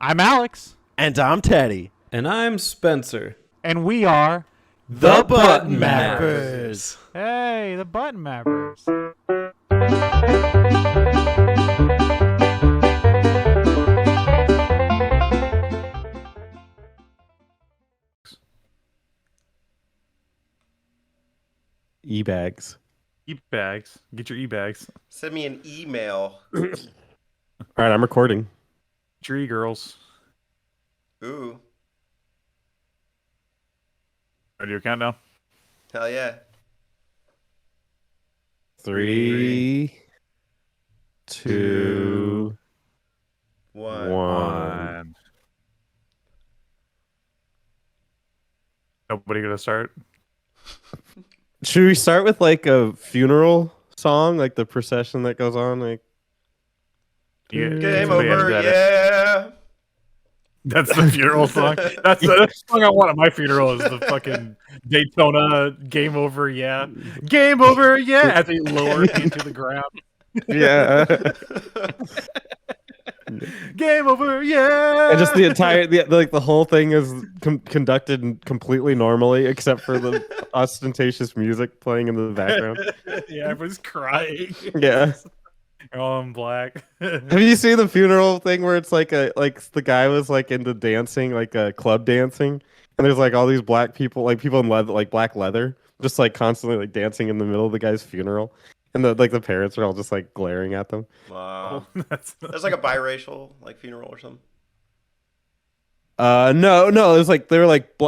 I'm Alex. And I'm Teddy. And I'm Spencer. And we are The Button Mappers. Hey, the Button Mappers. E-bags. E-bags. Get your e-bags. Send me an email. All right, I'm recording. Get your e-girls. Ooh. Ready to do a countdown? Hell yeah. 3, 2, 1. Nobody gonna start? Should we start with like a funeral song, like the procession that goes on? Like, Game over, yeah. That's the funeral song. That's the song I want at my funeral. Is the fucking Daytona "Game Over, Yeah." Game over, yeah. As they lower me to the ground. yeah. Game over, yeah. And just the entire, the whole thing is conducted completely normally, except for the ostentatious music playing in the background. Yeah, everyone's crying. Yeah. All in black. Have you seen the funeral thing where it's like the guy was like into dancing, like club dancing, and there's like all these black people, like people in leather, like black leather, just like constantly like dancing in the middle of the guy's funeral, and the parents are all just like glaring at them. Wow. That's That's like a biracial like funeral or something. No, it was like they were like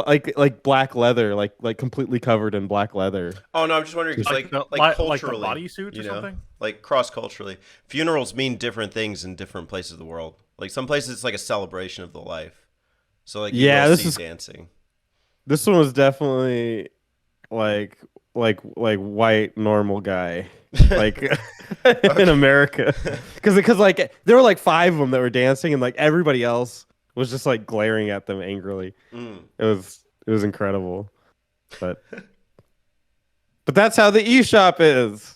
black leather, like completely covered in black leather. Oh no, I'm just wondering because like culturally, like the bodysuits or something. Like cross culturally, funerals mean different things in different places of the world. Like some places it's like a celebration of the life. So like this is dancing. This one was definitely like white normal guy like in America because like there were like 5 of them that were dancing and like everybody else was just like glaring at them angrily. It was incredible, but that's how the eShop is.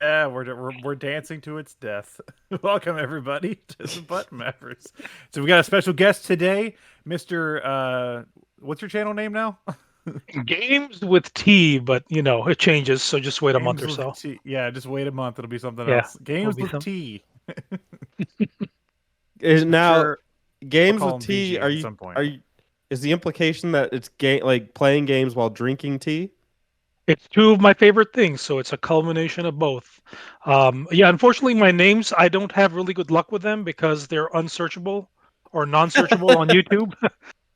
Yeah, we're dancing to its death. Welcome everybody to the Button Mappers. So we got a special guest today, Mr. What's your channel name now? Games with T, but you know it changes, so just wait a month or so. Yeah, just wait a month. It'll be something else. Games with T. Is now sure Games we'll with T. Are some point. you? Is the implication that it's like playing games while drinking tea? It's 2 of my favorite things, so it's a culmination of both. Yeah, unfortunately, my names I don't have really good luck with them because they're unsearchable or non-searchable on YouTube.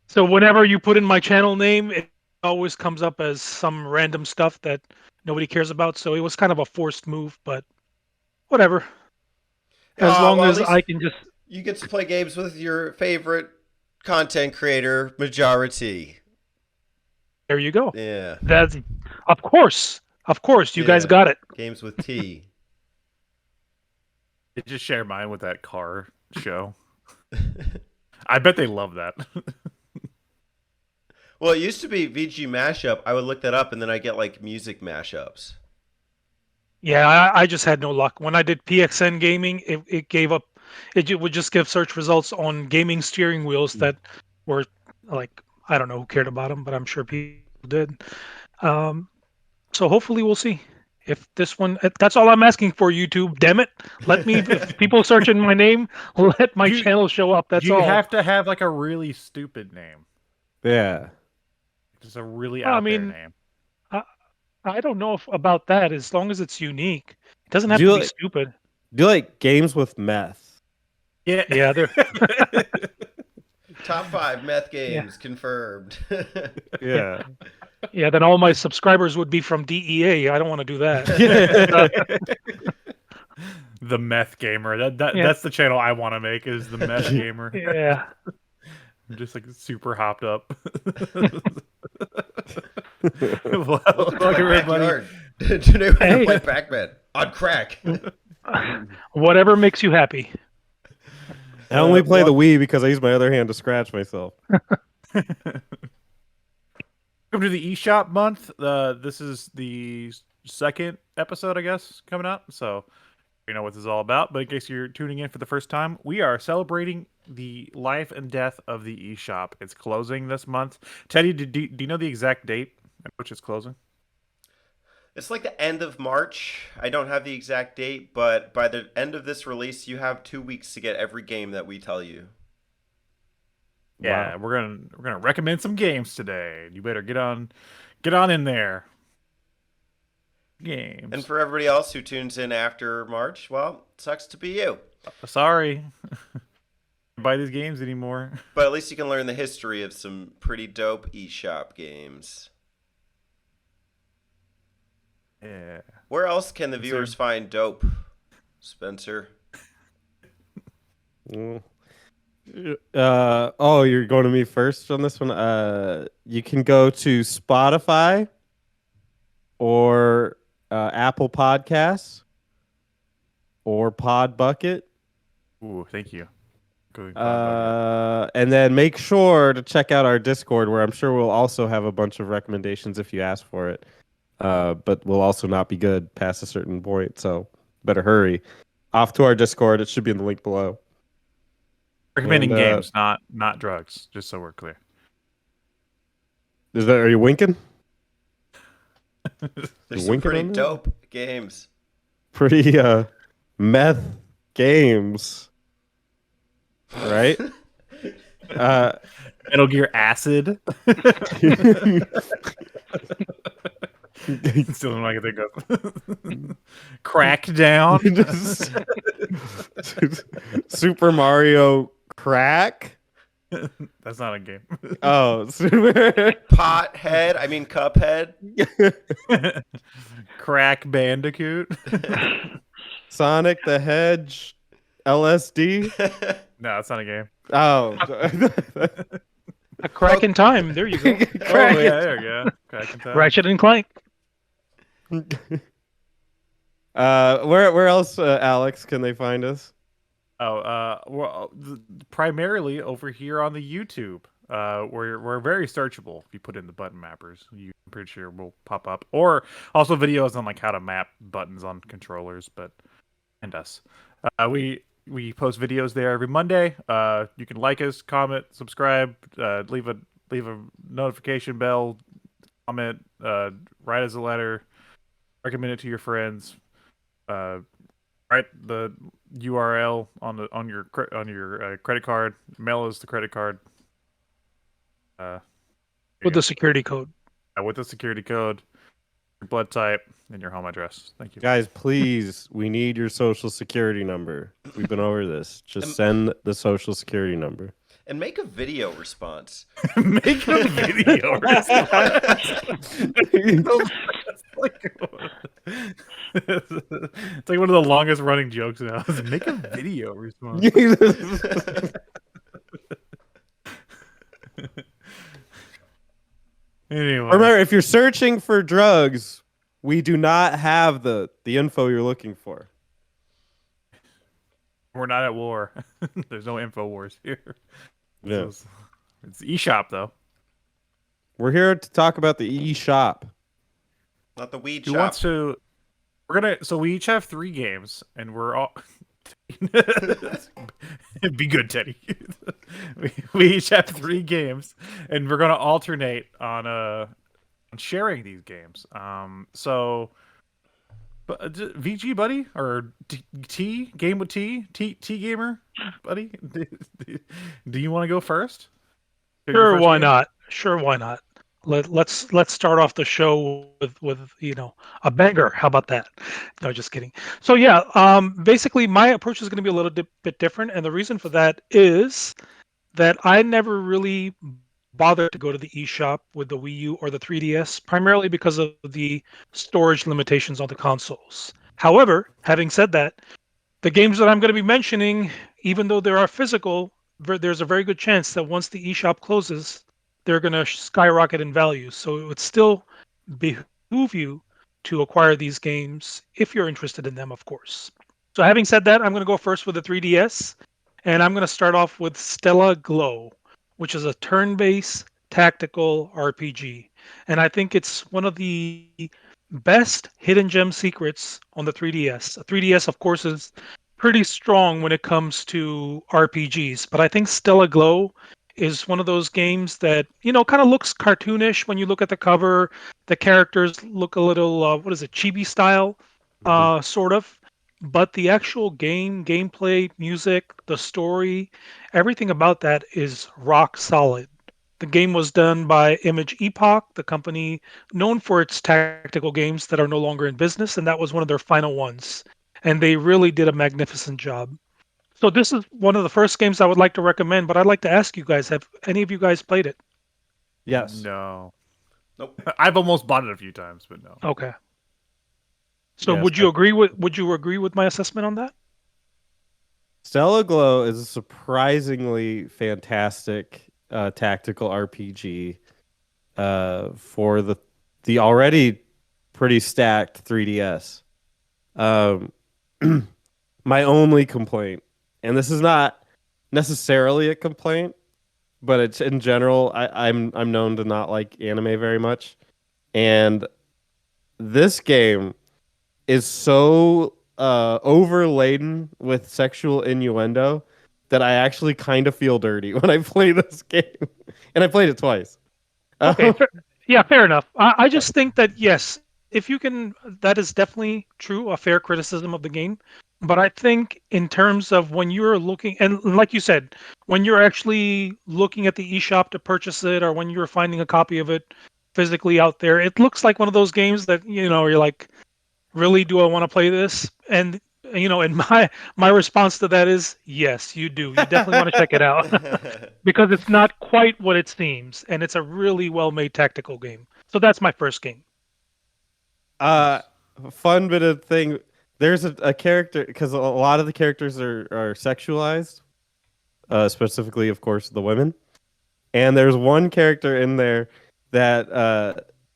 So whenever you put in my channel name, it always comes up as some random stuff that nobody cares about. So it was kind of a forced move, but whatever. As long as I can just... You get to play games with your favorite content creator, Majority. There you go. Yeah. That's... Of course. You guys got it. Games with T. I just share mine with that car show. I bet they love that. Well, it used to be VG Mashup. I would look that up, and then I get like music mashups. Yeah, I just had no luck. When I did PXN gaming, it gave up. It would just give search results on gaming steering wheels that were like, I don't know who cared about them, but I'm sure people did. So hopefully we'll see. If this one, that's all I'm asking for, YouTube. Damn it. Let me, if people searching my name, let my channel show up. That's all. You have to have like a really stupid name. Yeah. Just a really out there name. I don't know about that. As long as it's unique, it doesn't have to be stupid. Do you like games with meth? Yeah, they're Top 5 meth games confirmed. Yeah. Yeah, then all my subscribers would be from DEA. I don't want to do that. The meth gamer. That's the channel I want to make. Is the meth gamer. Yeah. I'm just like super hopped up. Welcome everybody. Today we're gonna play Pac-Man on crack. Whatever makes you happy. I only play the Wii because I use my other hand to scratch myself. Welcome to the eShop month. This is the second episode, I guess, coming up. So You know what this is all about, but in case you're tuning in for the first time, we are celebrating the life and death of the eShop. It's closing this month. Teddy, do you know the exact date at which it's closing? It's like the end of March. I don't have the exact date, but by the end of this release, you have 2 weeks to get every game that we tell you. Yeah, Wow. we're gonna recommend some games today. You better get on in there. Games. And for everybody else who tunes in after March, well, sucks to be you. Sorry, buy these games anymore. But at least you can learn the history of some pretty dope eShop games. Yeah. Where else can the viewers find dope, Spencer? You're going to me first on this one. You can go to Spotify or Apple Podcasts or Pod Bucket. Ooh, thank you. And then make sure to check out our Discord, where I'm sure we'll also have a bunch of recommendations if you ask for it. But we'll also not be good past a certain point, so better hurry. Off to our Discord. It should be in the link below. Recommending games, not drugs, just so we're clear. Are you winking? There's some pretty dope games. Pretty meth games. Right? Metal Gear Acid. Still don't like think of. Crackdown. Super Mario Crack. That's not a game. Oh, Pothead. I mean Cuphead. Crack Bandicoot. Sonic the Hedge. LSD. No, it's not a game. Oh. A Crack in Time. There you go. Yeah, there you go. Crack in Time. Ratchet and Clank. Where else, Alex, can they find us? Well, primarily over here on the YouTube. We're very searchable. If you put in the button mappers, I'm pretty sure will pop up. Or also videos on like how to map buttons on controllers, and us. We post videos there every Monday. You can like us, comment, subscribe, leave a notification bell, comment, write us a letter, recommend it to your friends. Write the URL on your credit card. Mail us the credit card. With the security code. With the security code, your blood type, and your home address. Thank you, guys. Please, we need your social security number. We've been over this. Just send the social security number. And make a video response. Make a video response. It's like one of the longest running jokes now. Make a video response. Anyway, remember, if you're searching for drugs, we do not have the info you're looking for. We're not at war. There's no info wars here. Yeah. It's eShop though. We're here to talk about the eShop. Not the weed Who shop. wants to? So we each have 3 games, and we're all. Be good, Teddy. we each have 3 games, and we're gonna alternate on sharing these games. So, VG buddy or T game with T gamer buddy. Do you want to go first? Sure, why not? Sure, why not? Let's start off the show with a banger. How about that? No, just kidding. So yeah, basically my approach is going to be a little bit different, and the reason for that is that I never really bothered to go to the eShop with the Wii U or the 3DS, primarily because of the storage limitations on the consoles. However, having said that, the games that I'm going to be mentioning, even though they are physical, there's a very good chance that once the eShop closes, they're going to skyrocket in value. So it would still behoove you to acquire these games if you're interested in them, of course. So having said that, I'm going to go first with the 3DS, and I'm going to start off with Stella Glow, which is a turn-based tactical RPG. And I think it's one of the best hidden gem secrets on the 3DS. 3DS, of course, is pretty strong when it comes to RPGs, but I think Stella Glow is one of those games that, kind of looks cartoonish when you look at the cover. The characters look a little, what is it, chibi style, sort of. But the actual gameplay, music, the story, everything about that is rock solid. The game was done by Image Epoch, the company known for its tactical games that are no longer in business, and that was one of their final ones. And they really did a magnificent job. So this is one of the first games I would like to recommend, but I'd like to ask you guys, have any of you guys played it? Yes. No. Nope. I've almost bought it a few times, but no. Okay. So Yes, would you agree with my assessment on that? Stella Glow is a surprisingly fantastic tactical RPG for the already pretty stacked 3DS. Um, my only complaint, and this is not necessarily a complaint, but it's in general, I'm known to not like anime very much, and this game is so overladen with sexual innuendo that I actually kind of feel dirty when I play this game, and I played it twice. Okay, yeah, fair enough. I just think that yes, if you can, that is definitely true, a fair criticism of the game. But I think in terms of when you're looking, and like you said, when you're actually looking at the eShop to purchase it, or when you're finding a copy of it physically out there, it looks like one of those games that you're like, really, do I want to play this? And my response to that is yes, you do. You definitely want to check it out. Because it's not quite what it seems, and it's a really well-made tactical game. So that's my first game. uh, Fun bit of thing. There's a character because a lot of the characters are sexualized, specifically, of course, the women. And there's one character in there that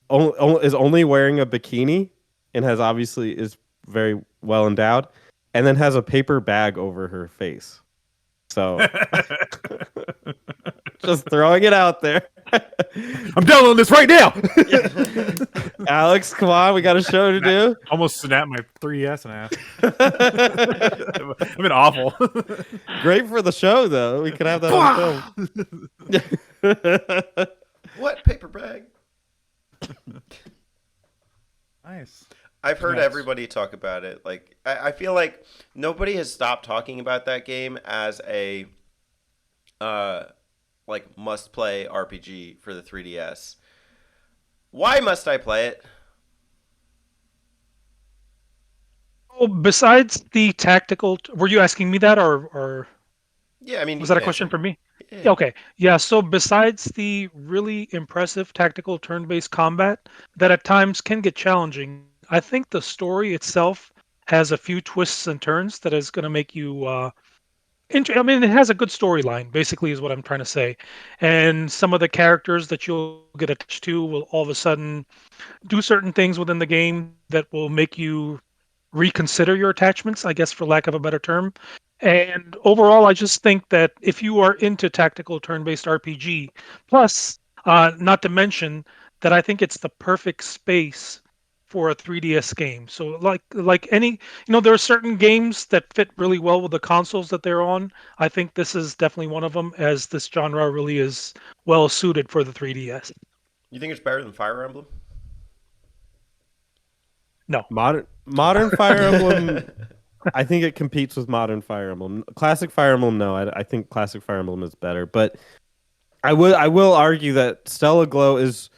is only wearing a bikini and has obviously is very well endowed, and then has a paper bag over her face. So just throwing it out there. I'm downloading this right now. Alex, come on, we got a show to do. Almost snapped my 3DS in half. I've been awful. Great for the show, though. We could have that on film. What paper bag? Nice. I've heard Yes. everybody talk about it. Like, I feel like nobody has stopped talking about that game as a like must play RPG for the 3DS. Why must I play it? Oh, besides the tactical, were you asking me that, or Yeah, I mean, was you that a can question answer. for me? Yeah. Yeah, okay. Yeah, so besides the really impressive tactical turn-based combat that at times can get challenging, I think the story itself has a few twists and turns that is going to make you I mean, it has a good storyline, basically, is what I'm trying to say. And some of the characters that you'll get attached to will all of a sudden do certain things within the game that will make you reconsider your attachments, I guess, for lack of a better term. And overall, I just think that if you are into tactical turn-based RPG, plus, not to mention that I think it's the perfect space for a 3DS game. So like any, there are certain games that fit really well with the consoles that they're on. I think this is definitely one of them, as this genre really is well suited for the 3DS. You think it's better than Fire Emblem? No. Modern Fire Emblem. I think it competes with modern Fire Emblem. Classic Fire Emblem, no. I think classic Fire Emblem is better. But I will argue that Stella Glow is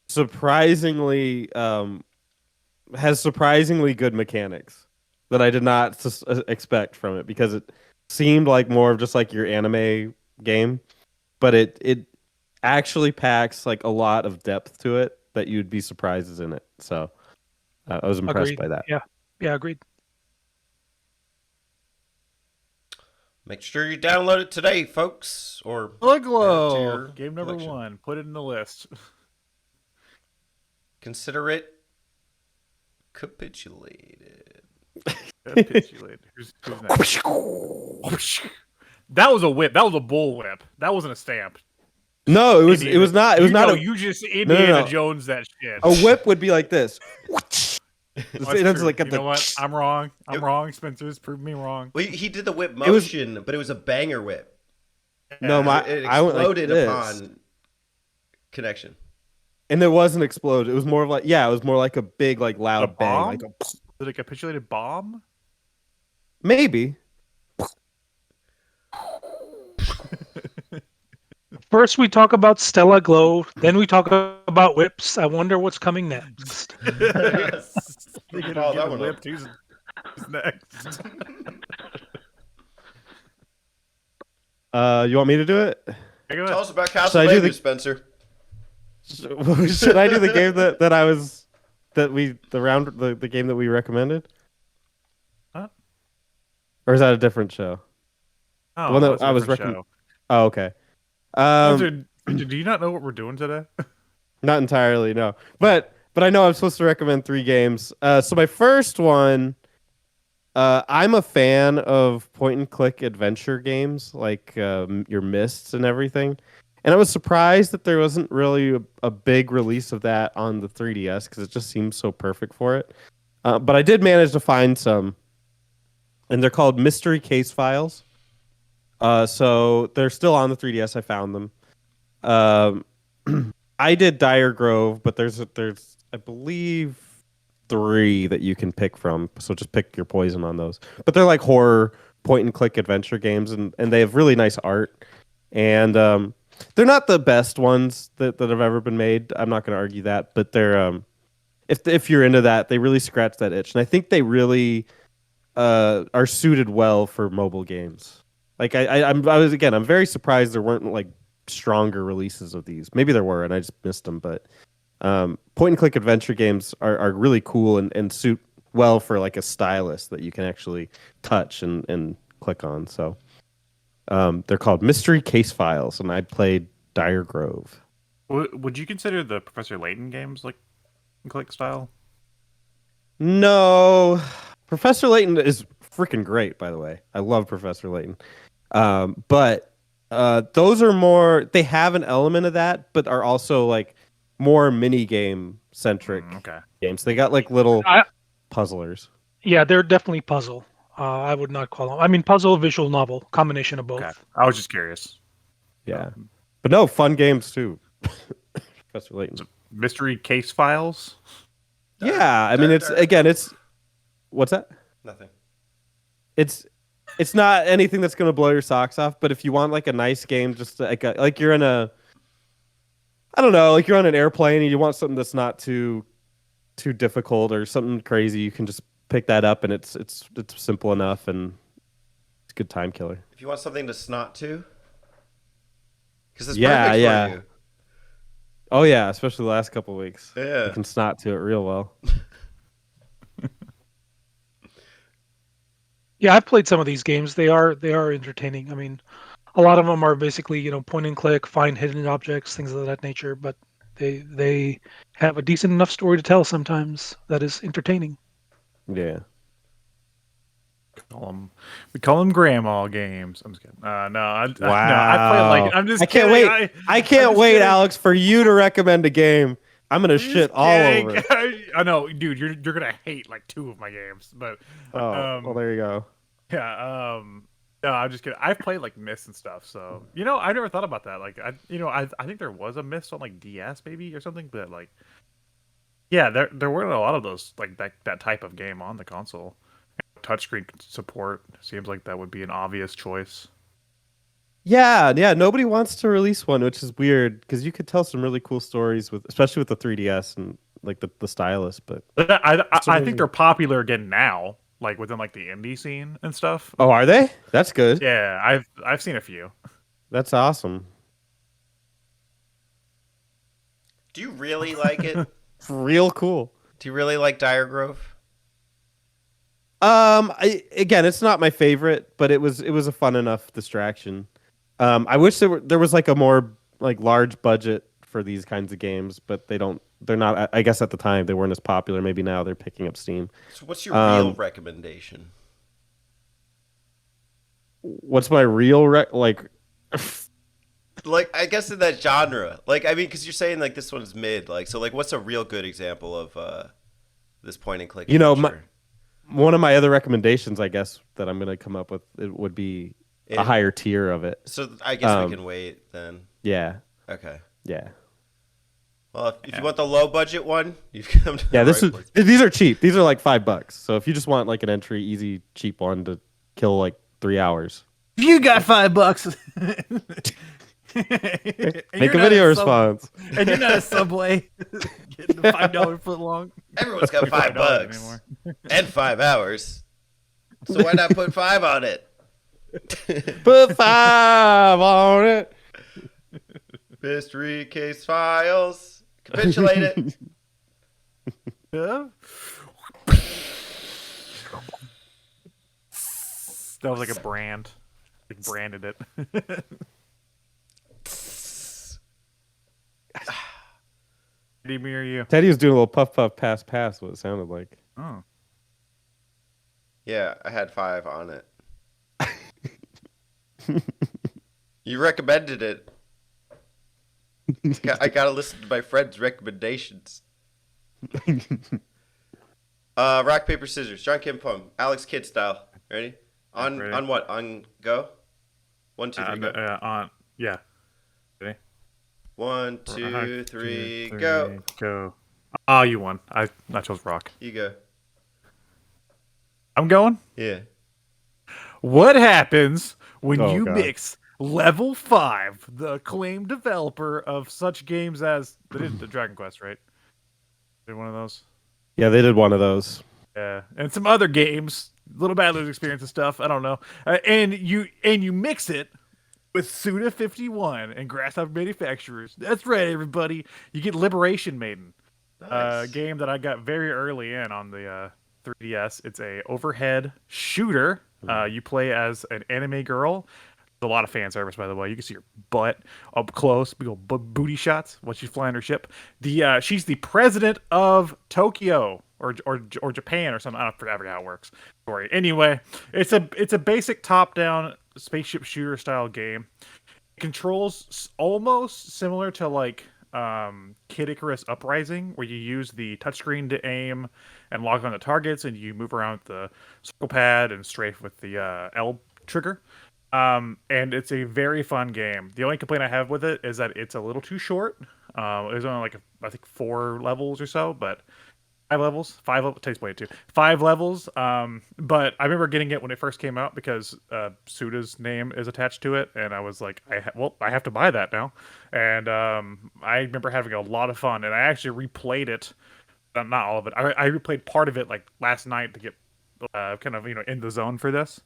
surprisingly has surprisingly good mechanics that I did not expect from it, because it seemed like more of just like your anime game, but it actually packs like a lot of depth to it that you'd be surprised is in it. So I was impressed Agreed. by that. Yeah, agreed. Make sure you download it today, folks. Or Glow. add it to your Game number collection. 1. Put it in the list. Consider it capitulated. Capitulated. Who's next? That was a whip. That was a bull whip. That wasn't a stamp. No, it was not. It was not. You just Indiana Jones that shit. A whip would be like this. You know what? I'm wrong. I'm wrong. Spencer's proved me wrong. Well, he did the whip motion, but it was a banger whip. No, it exploded upon connection. And there was an explosion. It was more like it was more like a big, like loud bang, like a capitulated bomb. Maybe. First, we talk about Stella Glow. Then we talk about whips. I wonder what's coming next. Whipped. Who's next? You want me to do it? Tell us about Castlevania, Spencer. Should I do the game the game that we recommended? Huh? Or is that a different show? Oh, the one that I was recommending. Oh, okay. Do you not know what we're doing today? Not entirely, no. But I know I'm supposed to recommend 3 games. So my first one, I'm a fan of point-and-click adventure games, like your Mists and everything. And I was surprised that there wasn't really a big release of that on the 3DS, because it just seems so perfect for it. But I did manage to find some, and they're called Mystery Case Files. So they're still on the 3DS. I found them. I did Dire Grove, but there's I believe 3 that you can pick from. So just pick your poison on those. But they're like horror point and click adventure games, and they have really nice art. And they're not the best ones that have ever been made. I'm not going to argue that, but they're if you're into that, they really scratch that itch, and I think they really are suited well for mobile games. Like I'm very surprised there weren't like stronger releases of these. Maybe there were, and I just missed them. But point and click adventure games are really cool and suit well for like a stylus that you can actually touch and click on. So they're called Mystery Case Files, and I played Dire Grove. Would you consider the Professor Layton games like click style? No, Professor Layton is freaking great. By the way, I love Professor Layton. But those are more. They have an element of that, but are also like more mini game centric games. They got like little puzzlers. Yeah, they're definitely puzzle. I would not call them. I mean, puzzle, visual novel, combination of both. Okay. I was just curious. Yeah, but no, fun games too. Professor Layton. Mystery Case Files. Yeah, I mean, it's what's that? Nothing. It's not anything that's gonna blow your socks off. But if you want like a nice game, just like you're in a, I don't know, like you're on an airplane and you want something that's not too difficult or something crazy, you can just pick that up, and it's simple enough, and it's a good time killer. If you want something to snot to, because it's perfect for you. Oh yeah, especially the last couple of weeks. Yeah, you can snot to it real well. Yeah, I've played some of these games. They are entertaining. I mean, a lot of them are basically point and click, find hidden objects, things of that nature. But they have a decent enough story to tell sometimes that is entertaining. Yeah. We call them grandma games. I'm just kidding. Wow. I play like I'm just. I can't kidding. wait. I can't wait, kidding. Alex, for you to recommend a game. I'm gonna shit all over it. I know, dude. You're gonna hate like 2 of my games, but well, there you go. Yeah. No, I'm just kidding. I've played like Myst and stuff, so I never thought about that. Like I think there was a Myst on like DS maybe or something, but like yeah, there weren't a lot of those like that type of game on the console. Touchscreen support seems like that would be an obvious choice. Yeah. Nobody wants to release one, which is weird because you could tell some really cool stories especially with the 3DS and like the stylus. But I think they're popular again now, like within like the indie scene and stuff. Oh, are they? That's good. Yeah, I've seen a few. That's awesome. Do you really like it? It's real cool. Do you really like Dire Grove? Again, it's not my favorite, but it was a fun enough distraction. I wish there was like a more like large budget for these kinds of games, but they're not. I guess at the time they weren't as popular. Maybe now they're picking up steam. So what's your real recommendation? What's my real like? Like, I guess in that genre. Like, I mean, because you're saying like this one's mid. Like, so like, what's a real good example of this point and click You know, adventure? one of my other recommendations, I guess, that I'm gonna come up with it would be a It- higher tier of it. So I guess we can wait then. Yeah, Okay. yeah, Well, if you want the low budget one, you've come to yeah. the This right is place. these are cheap. These are like $5. So if you just want like an entry, easy, cheap one to kill like 3 hours, You got $5. make a video response. And you're not a Subway getting the $5 foot long. Everyone's got $5 anymore. and 5 hours. So why not put 5 on it? Put 5 on it. Mystery case files. Capitulate it. Yeah. That was like a brand. Like branded it. Me or you? Teddy was doing a little puff puff pass pass. What it sounded like. Oh. Yeah, I had 5 on it. You recommended it. I gotta listen to my friend's recommendations. Rock, paper, scissors. John Kim Pum. Alex Kidd style. Ready? Ready. On what? On go? 1, 2, 3, go. On. Yeah. Ready? 1, 2, 3, go. Go. Oh, you won. I chose rock. You go. I'm going. Yeah. What happens when Oh, you God. mix Level 5, the acclaimed developer of such games as they did the Dragon Quest, right? Did one of those? Yeah, they did one of those. Yeah, and some other games, Little Battlers experience and stuff. I don't know, and you mix it with Suda 51 and Grasshopper Manufacturers. That's right, everybody. You get Liberation Maiden, Nice. game that I got very early in on the 3DS. It's a overhead shooter. You play as an anime girl. There's a lot of fan service, by the way. You can see her butt up close, big old booty shots while she's flying her ship. She's the president of Tokyo or Japan or something. I forget how it works. Sorry. Anyway, it's a basic top-down spaceship shooter style game. It controls almost similar to like Kid Icarus Uprising, where you use the touchscreen to aim and lock on the targets, and you move around with the circle pad and strafe with the L trigger. And it's a very fun game. The only complaint I have with it is that it's a little too short. There's only like I think 4 levels or so, but 5 levels, 5 levels. Takes way too 5 levels. But I remember getting it when it first came out because Suda's name is attached to it, and I was like, I have to buy that now. And I remember having a lot of fun, and I actually replayed it. Not all of it. I replayed part of it like last night to get kind of in the zone for this.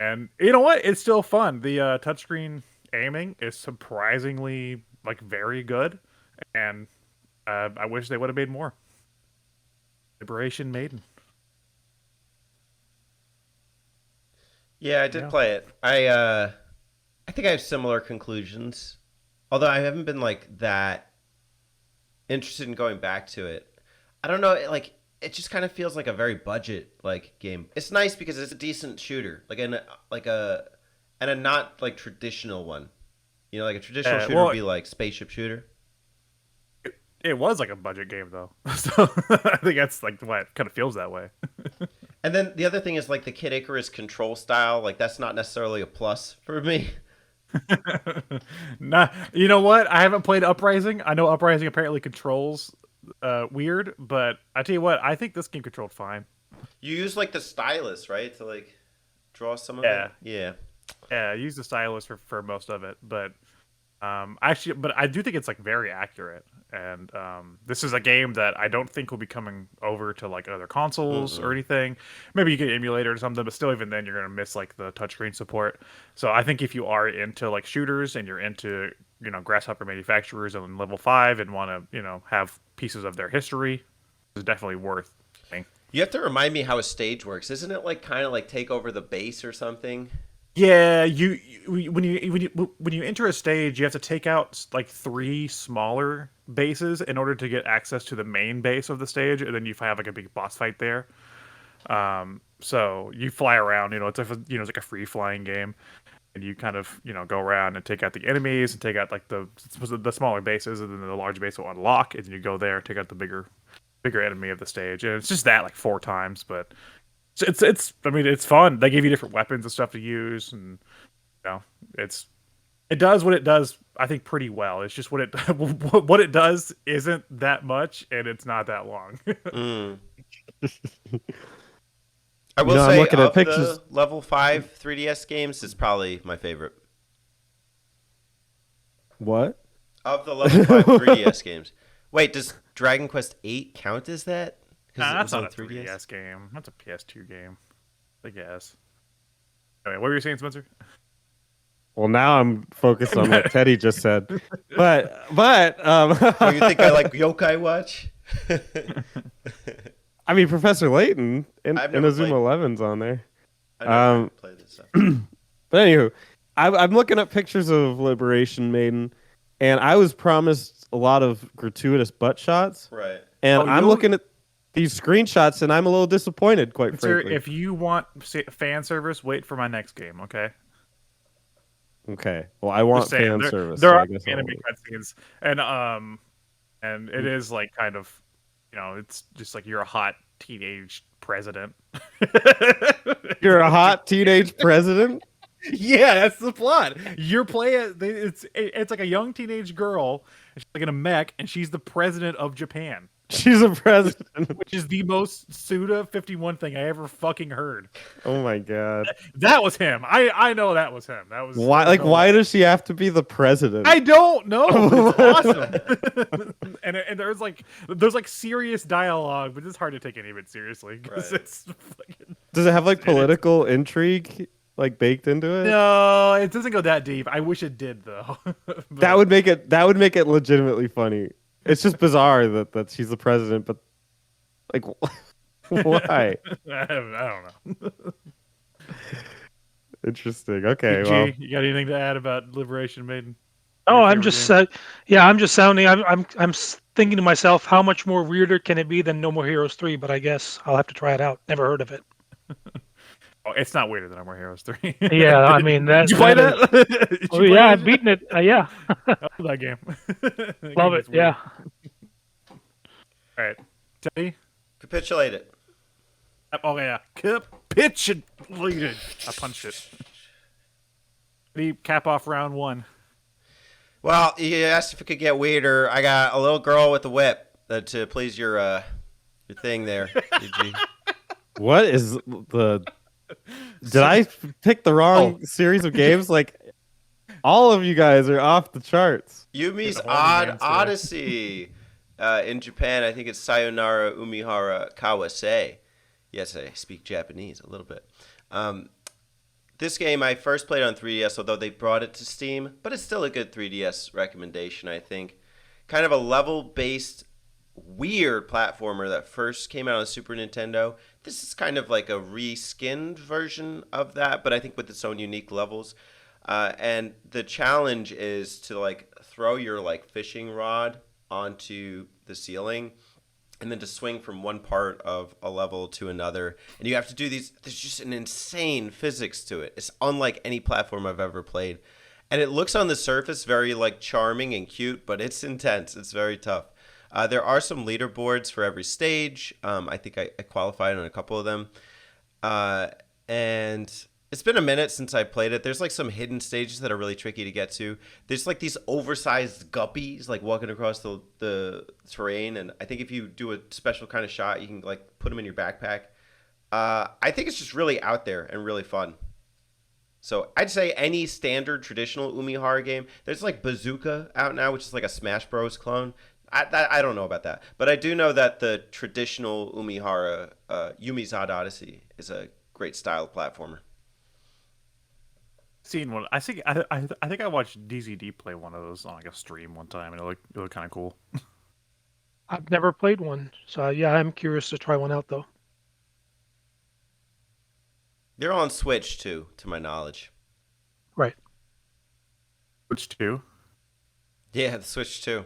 And you know what? It's still fun. The touchscreen aiming is surprisingly like very good, and I wish they would have made more. Liberation Maiden. Yeah, I did play it. I think I have similar conclusions. Although I haven't been like that interested in going back to it. I don't know, it just kind of feels like a very budget like game. It's nice because it's a decent shooter, and a not like traditional one. Like a traditional shooter would be like spaceship shooter. It was like a budget game though, so I think that's like why it kind of feels that way. And then the other thing is like the Kid Icarus control style. Like that's not necessarily a plus for me. Nah, you know what? I haven't played Uprising. I know Uprising apparently controls weird, but I tell you what, I think this game controlled fine. You use like the stylus, right, to like draw some of Yeah. it. Yeah. Yeah, I use the stylus for most of it, but but I do think it's like very accurate. And this is a game that I don't think will be coming over to like other consoles or anything. Maybe you can emulate it or something, but still, even then, you're gonna miss like the touchscreen support. So I think if you are into like shooters and you're into Grasshopper Manufacturers and Level 5 and want to have pieces of their history, it's definitely worth playing. You have to remind me how a stage works. Isn't it like kind of like take over the base or something? Yeah, when you enter a stage, you have to take out like 3 smaller bases in order to get access to the main base of the stage, and then you have like a big boss fight there. So you fly around, it's like a free flying game. and you kind of go around and take out the enemies and take out like the smaller bases, and then the large base will unlock, and you go there and take out the bigger enemy of the stage, and it's just that like 4 times, but it's I mean it's fun. They give you different weapons and stuff to use, and it does what it does, I think, pretty well. It's just what it does isn't that much, and it's not that long. I will say, I'm looking of at pictures. the level 5 3DS games, is probably my favorite. What? Of the level 5 3DS games. Wait, does Dragon Quest 8 count as that? Nah, that's not a 3DS game. That's a PS2 game, I guess. Anyway, what were you saying, Spencer? Well, now I'm focused on what Teddy just said. But Oh, you think I like Yokai Watch? I mean, Professor Layton and I've never Inazuma 11's on there. I never played this stuff. But anywho, I'm looking at pictures of Liberation Maiden, and I was promised a lot of gratuitous butt shots. Right. And I'm looking at these screenshots, and I'm a little disappointed, quite frankly. If you want fan service, wait for my next game, okay? Okay. Well, I want fan service. There so are I guess anime cutscenes, and it is like kind of, it's just like you're a hot teenage president. You're a hot teenage president? Yeah, that's the plot. You're playing. It's like a young teenage girl. She's like in a mech, and she's the president of Japan. She's a president, which is the most Suda 51 thing I ever fucking heard. Oh my god, that was him. I know that was him. That was why. Like, why does she have to be the president? I don't know. It's awesome. and there's like serious dialogue, but it's hard to take any of it seriously because it's. Fucking... Does it have like political intrigue? Like baked into it? No, it doesn't go that deep. I wish it did though. But... That would make it legitimately funny. It's just bizarre that she's the president, but like, why? I don't know. Interesting. Okay. G, well, you got anything to add about Liberation Maiden? Oh, I'm just sounding. I'm thinking to myself, how much more weirder can it be than No More Heroes 3? But I guess I'll have to try it out. Never heard of it. Oh, it's not weirder than No More Heroes 3. Yeah, I mean that. Did you play that? Oh yeah, I've beaten it. Yeah. I love that game. Love it. Yeah. All right, Teddy. Capitulate it. Oh yeah, capitulated. I punched it. Teddy, cap off round 1. Well, you asked if it could get weirder. I got a little girl with a whip to please your thing there. what is the? Did I pick the wrong series of games? Like, all of you guys are off the charts. Yumi's Odd Odyssey. In Japan, I think it's Sayonara Umihara Kawase. Yes, I speak Japanese a little bit. This game I first played on 3DS, although they brought it to Steam, but it's still a good 3DS recommendation, I think. Kind of a level-based, weird platformer that first came out on Super Nintendo. This is kind of like a reskinned version of that, but I think with its own unique levels. And the challenge is to like throw your like fishing rod onto the ceiling and then to swing from one part of a level to another. And you have to do these. There's just an insane physics to it. It's unlike any platform I've ever played. And it looks on the surface very like charming and cute, but it's intense. It's very tough. There are some leaderboards for every stage. I think I qualified on a couple of them. And it's been a minute since I played it. There's like some hidden stages that are really tricky to get to. There's like these oversized guppies like walking across the terrain. And I think if you do a special kind of shot, you can like put them in your backpack. I think it's just really out there and really fun. So I'd say any standard traditional Umihara game. There's like Bazooka out now, which is like a Smash Bros. Clone. I don't know about that. But I do know that the traditional Umihara, Yumi's Odd Odyssey, is a great style platformer. Seen one. I think I watched DZD play one of those on like a stream one time, and it looked kind of cool. I've never played one, so yeah, I'm curious to try one out though. They're on Switch too, to my knowledge. Right. Switch 2? Yeah, the Switch 2.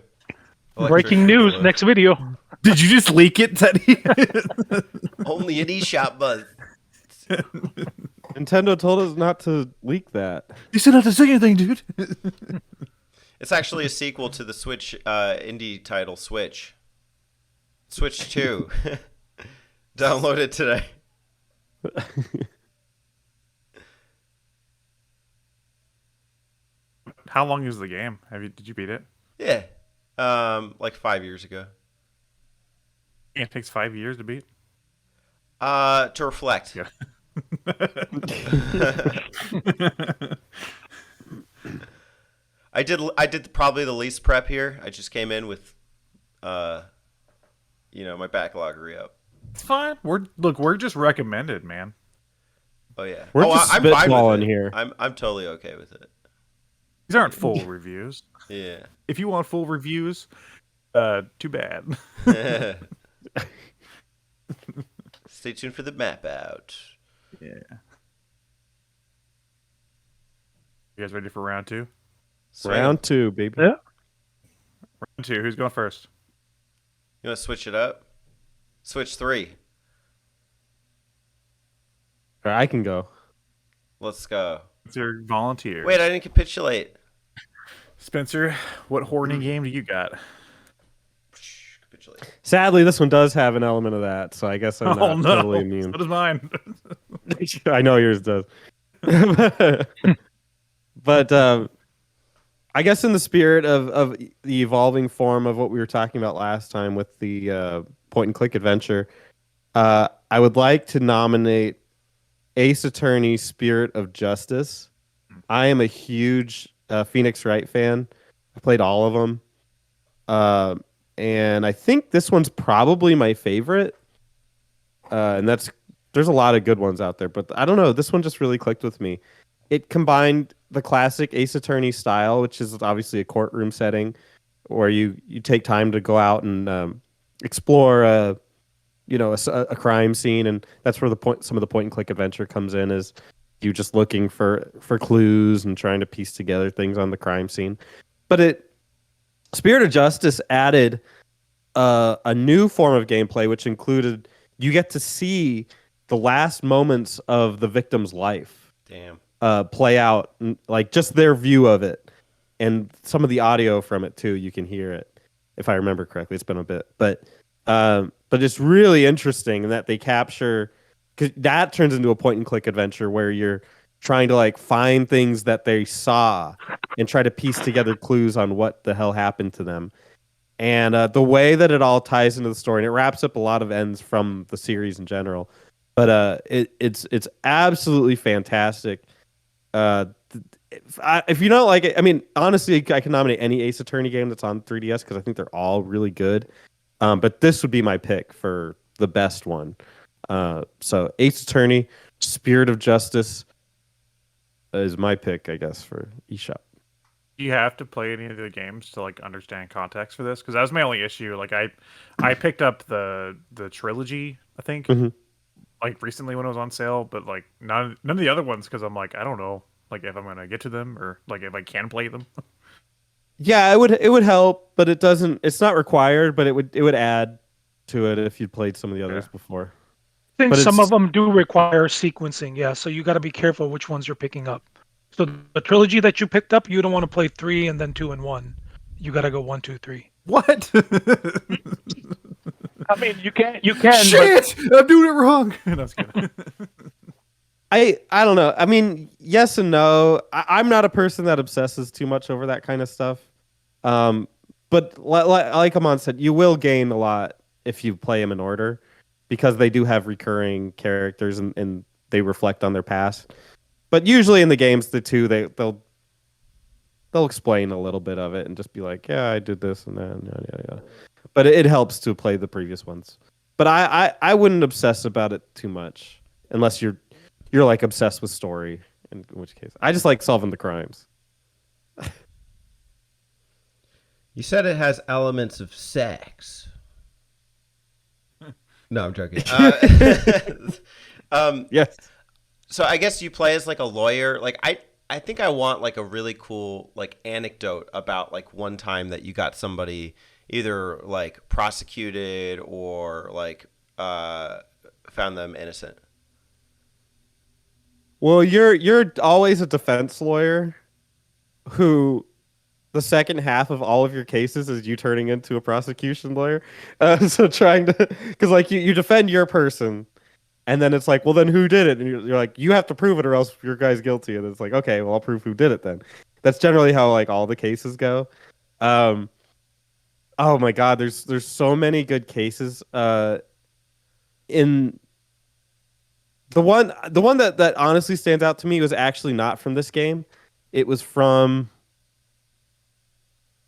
Breaking news, next video. Did you just leak it, Teddy? Only an eShop buzz. Nintendo told us not to leak that. You said not to say anything, dude. It's actually a sequel to the Switch indie title Switch. Switch 2. Download it today. How long is the game? Did you beat it? Yeah. Like 5 years ago. Yeah, it takes 5 years to beat. To reflect. Yeah. I did probably the least prep here. I just came in with my backlog re-up. It's fine. We're just recommended, man. Oh yeah. We're just I'm fine spitballing with it. here. I'm totally okay with it. These aren't full reviews. Yeah. If you want full reviews, too bad. Stay tuned for the map out. Yeah. You guys ready for round 2? Swing. Round 2, baby. Yeah. Round 2. Who's going first? You want to switch it up? Switch 3. All right, I can go. Let's go. It's your volunteer. Wait, I didn't capitulate. Spencer, what horny game do you got? Capitulate. Sadly, this one does have an element of that, so I guess I'm not totally So immune. does mine. I know yours does. But I guess in the spirit of the evolving form of what we were talking about last time with the point and click adventure, I would like to nominate Ace Attorney Spirit of Justice. I am a huge Phoenix Wright fan. I played all of them. And I think this one's probably my favorite. And there's a lot of good ones out there, but I don't know. This one just really clicked with me. It combined the classic Ace Attorney style, which is obviously a courtroom setting, where you take time to go out and explore a crime scene, and that's where some of the point and click adventure comes in, is you just looking for clues and trying to piece together things on the crime scene. But Spirit of Justice added a new form of gameplay, which included you get to see the last moments of the victim's life. Damn. Play out, like just their view of it, and some of the audio from it too. You can hear it, if I remember correctly. It's been a bit, but it's really interesting that they capture, because that turns into a point and click adventure where you're trying to like find things that they saw and try to piece together clues on what the hell happened to them. And the way that it all ties into the story, and it wraps up a lot of ends from the series in general. But it's absolutely fantastic. If you don't like it, I mean, honestly, I can nominate any Ace Attorney game that's on 3DS because I think they're all really good. But this would be my pick for the best one. So Ace Attorney, Spirit of Justice is my pick, I guess, for eShop. Do you have to play any of the games to like understand context for this? Because that was my only issue. Like I picked up the trilogy, I think, like recently when it was on sale, but like none of the other ones, because I'm like, I don't know, like if I'm gonna get to them or like if I can play them. Yeah, it would help, but it's not required, but it would add to it if you'd played some of the others before. I think But some it's- of them do require sequencing, yeah. So you got to be careful which ones you're picking up. So the trilogy that you picked up, you don't want to play 3 and then 2 and 1. You got to go 1, 2, 3. What? I mean, you can. Shit! I'm doing it wrong. No, I was kidding. I don't know. I mean, yes and no. I'm not a person that obsesses too much over that kind of stuff. But like Amon said, you will gain a lot if you play them in order, because they do have recurring characters and they reflect on their past. But usually in the games, they'll explain a little bit of it and just be like, yeah, I did this and that, and yada, yada, yada. But it helps to play the previous ones. But I wouldn't obsess about it too much unless you're like obsessed with story, in which case I just like solving the crimes. You said it has elements of sex. No, I'm joking. Yes. So I guess you play as like a lawyer. Like I think I want like a really cool like anecdote about like one time that you got somebody either like prosecuted or like found them innocent. Well, you're always a defense lawyer who the second half of all of your cases is you turning into a prosecution lawyer. So trying to, because like you defend your person, and then it's like, well, then who did it? And you're like, you have to prove it, or else your guy's guilty. And it's like, okay, well, I'll prove who did it then. That's generally how like all the cases go. Um, oh my God, there's so many good cases. In the one that honestly stands out to me was actually not from this game. It was from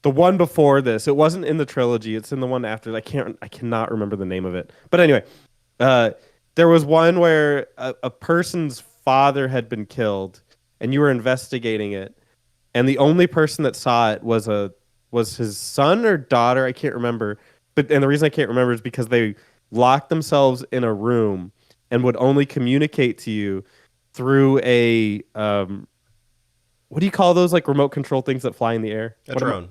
the one before this. It wasn't in the trilogy. It's in the one after. I cannot remember the name of it. But anyway, uh, there was one where a person's father had been killed, and you were investigating it, and the only person that saw it was his son or daughter. I can't remember. And the reason I can't remember is because they locked themselves in a room and would only communicate to you through a what do you call those like remote control things that fly in the air? A drone.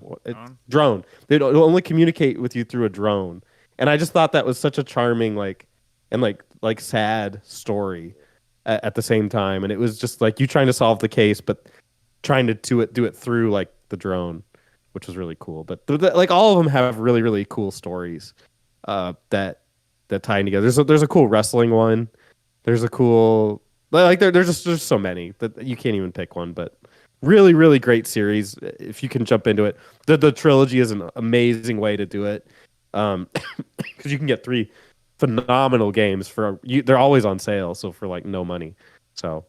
Drone. They'd only communicate with you through a drone, and I just thought that was such a charming and sad story at the same time. And it was just like you trying to solve the case, but trying to do it through like the drone, which was really cool. But like all of them have really really cool stories that tie together. There's a cool wrestling one. There's a cool there's so many that you can't even pick one, but really really great series if you can jump into it. The trilogy is an amazing way to do it, because you can get 3 phenomenal games for you. They're always on sale, so for like no money. So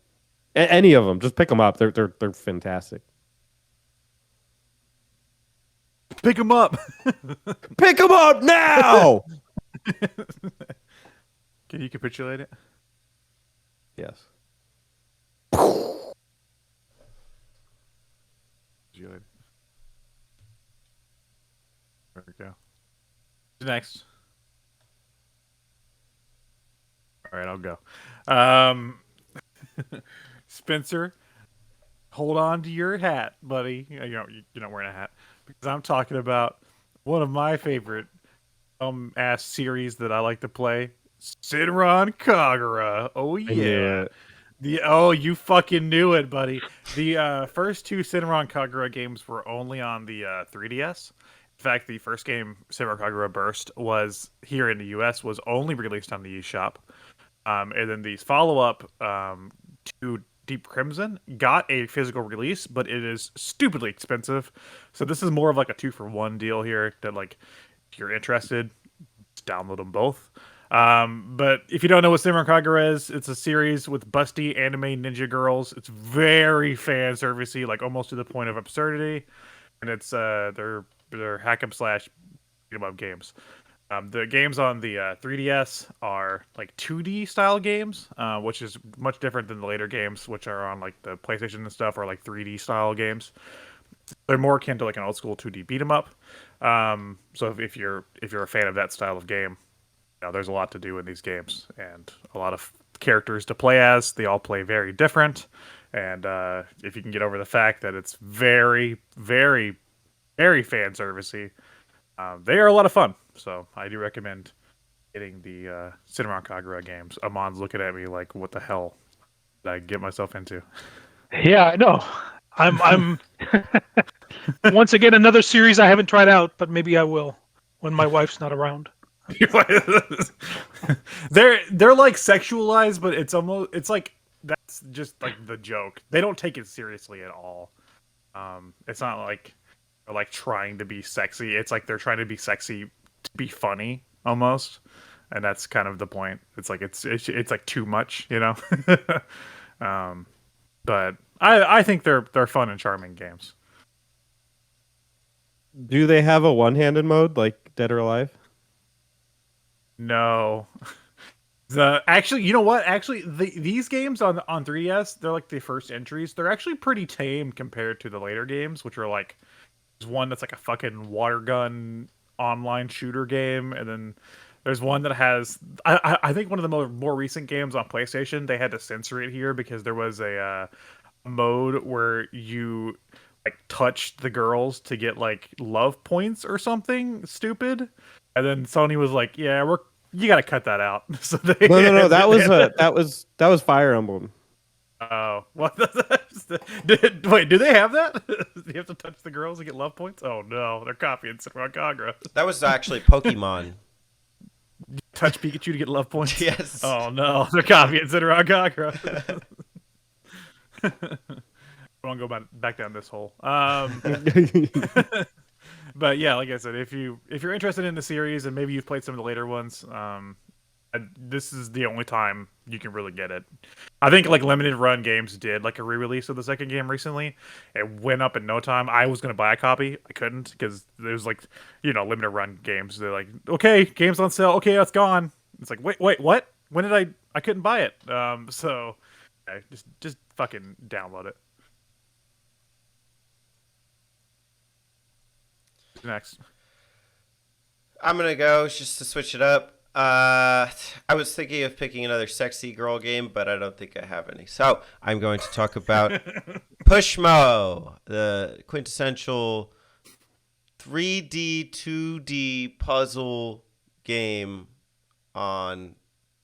any of them, just pick them up. They're fantastic. Pick them up. Pick them up now. Can you capitulate it? Yes. Good. There we go. Next. All right, I'll go. Spencer, hold on to your hat, buddy. You're not wearing a hat, because I'm talking about one of my favorite ass series that I like to play, Shinron Kagura. Oh yeah. You fucking knew it, buddy. The first 2 Shinron Kagura games were only on the 3DS. In fact, the first game, Shinron Kagura Burst, was here in the US, was only released on the eShop. And then these follow-up to Deep Crimson got a physical release, but it is stupidly expensive. So this is more of like a 2-for-1 deal here. That like, if you're interested, just download them both. But if you don't know what Shinron Kagura is, it's a series with busty anime ninja girls. It's very fan servicey, like almost to the point of absurdity. And it's they're hack 'em slash beat 'em up games. The games on the 3DS are like 2D style games, which is much different than the later games, which are on like the PlayStation and stuff, are like 3D style games. They're more akin to like an old school 2D beat 'em up. So if you're a fan of that style of game, there's a lot to do in these games and a lot of characters to play as. They all play very different, and if you can get over the fact that it's very, very, very fan servicey, they are a lot of fun. So I do recommend getting the Shinron Kagura games. Amon's looking at me like, what the hell did I get myself into? Yeah, I know. I'm once again another series I haven't tried out, but maybe I will when my wife's not around. They're like sexualized, but it's like that's just like the joke. They don't take it seriously at all. It's not like they're like trying to be sexy. It's like they're trying to be sexy to be funny almost, and that's kind of the point. It's like it's like too much, you know. But I think they're fun and charming games. Do they have a one-handed mode like Dead or Alive? No. You know what? Actually, these games on 3DS, they're like the first entries. They're actually pretty tame compared to the later games, which are like there's one that's like a fucking water gun online shooter game, and then there's one that has I think one of the more recent games on PlayStation, they had to censor it here because there was a mode where you like touched the girls to get like love points or something stupid. And then Sony was like, "Yeah, you got to cut that out." So they No. That was Fire Emblem. Oh, what? Wait, do they have that? Do you have to touch the girls to get love points? Oh no, they're copying Senran Kagura. That was actually Pokemon. Touch Pikachu to get love points? Yes. Oh no, they're copying Senran Kagura. I won't go back down this hole. But yeah, like I said, if you're interested in the series and maybe you've played some of the later ones, this is the only time you can really get it. I think like limited run games did like a re-release of the second game recently. It went up in no time. I was gonna buy a copy, I couldn't because there's like limited run games. They're like, okay, game's on sale. Okay, that's gone. It's like wait, what? When did I couldn't buy it. So yeah, just fucking download it. Next. I'm gonna go just to switch it up. I was thinking of picking another sexy girl game, but I don't think I have any. So I'm going to talk about Pushmo, the quintessential 3D, 2D puzzle game on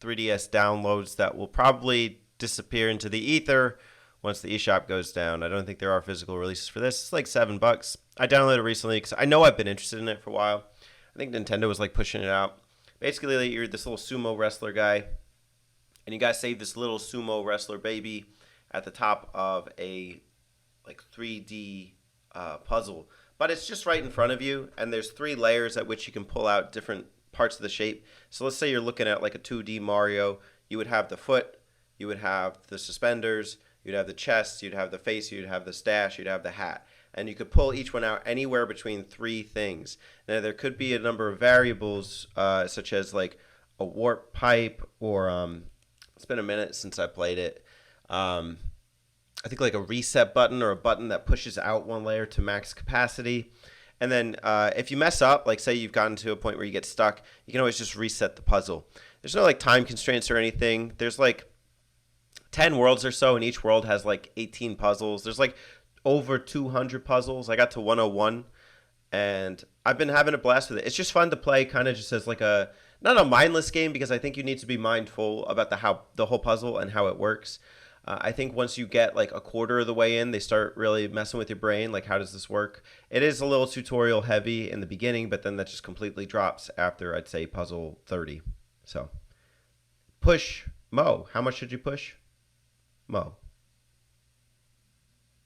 3DS downloads that will probably disappear into the ether once the eShop goes down. I don't think there are physical releases for this. It's like $7. I downloaded it recently because I know I've been interested in it for a while. I think Nintendo was like pushing it out. Basically, like, you're this little sumo wrestler guy, and you gotta save this little sumo wrestler baby at the top of a like 3D puzzle. But it's just right in front of you, and there's 3 layers at which you can pull out different parts of the shape. So let's say you're looking at like a 2D Mario. You would have the foot, you would have the suspenders, you'd have the chest, you'd have the face, you'd have the stash, you'd have the hat. And you could pull each one out anywhere between 3 things. Now, there could be a number of variables, such as like a warp pipe, or it's been a minute since I played it. I think like a reset button, or a button that pushes out one layer to max capacity. And then if you mess up, like say you've gotten to a point where you get stuck, you can always just reset the puzzle. There's no like time constraints or anything. There's like 10 worlds or so, and each world has like 18 puzzles. There's like over 200 puzzles. I got to 101, and I've been having a blast with it. It's just fun to play, kind of just as like not a mindless game, because I think you need to be mindful about the whole puzzle and how it works. I think once you get like a quarter of the way in, they start really messing with your brain, like how does this work? It is a little tutorial heavy in the beginning, but then that just completely drops after, I'd say, puzzle 30. So push Mo. How much should you push Mo?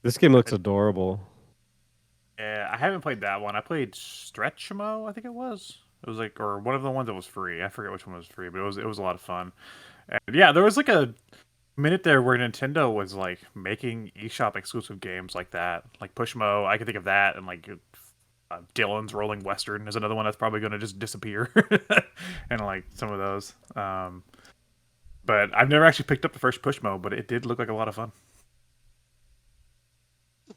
This game looks adorable. Yeah, I haven't played that one. I played Stretchmo, I think it was. It was like, or one of the ones that was free. I forget which one was free, but it was a lot of fun. And yeah, there was like a minute there where Nintendo was like making eShop exclusive games like that, like Pushmo. I can think of that, and like Dylan's Rolling Western is another one that's probably going to just disappear, and like some of those. But I've never actually picked up the first Pushmo, but it did look like a lot of fun.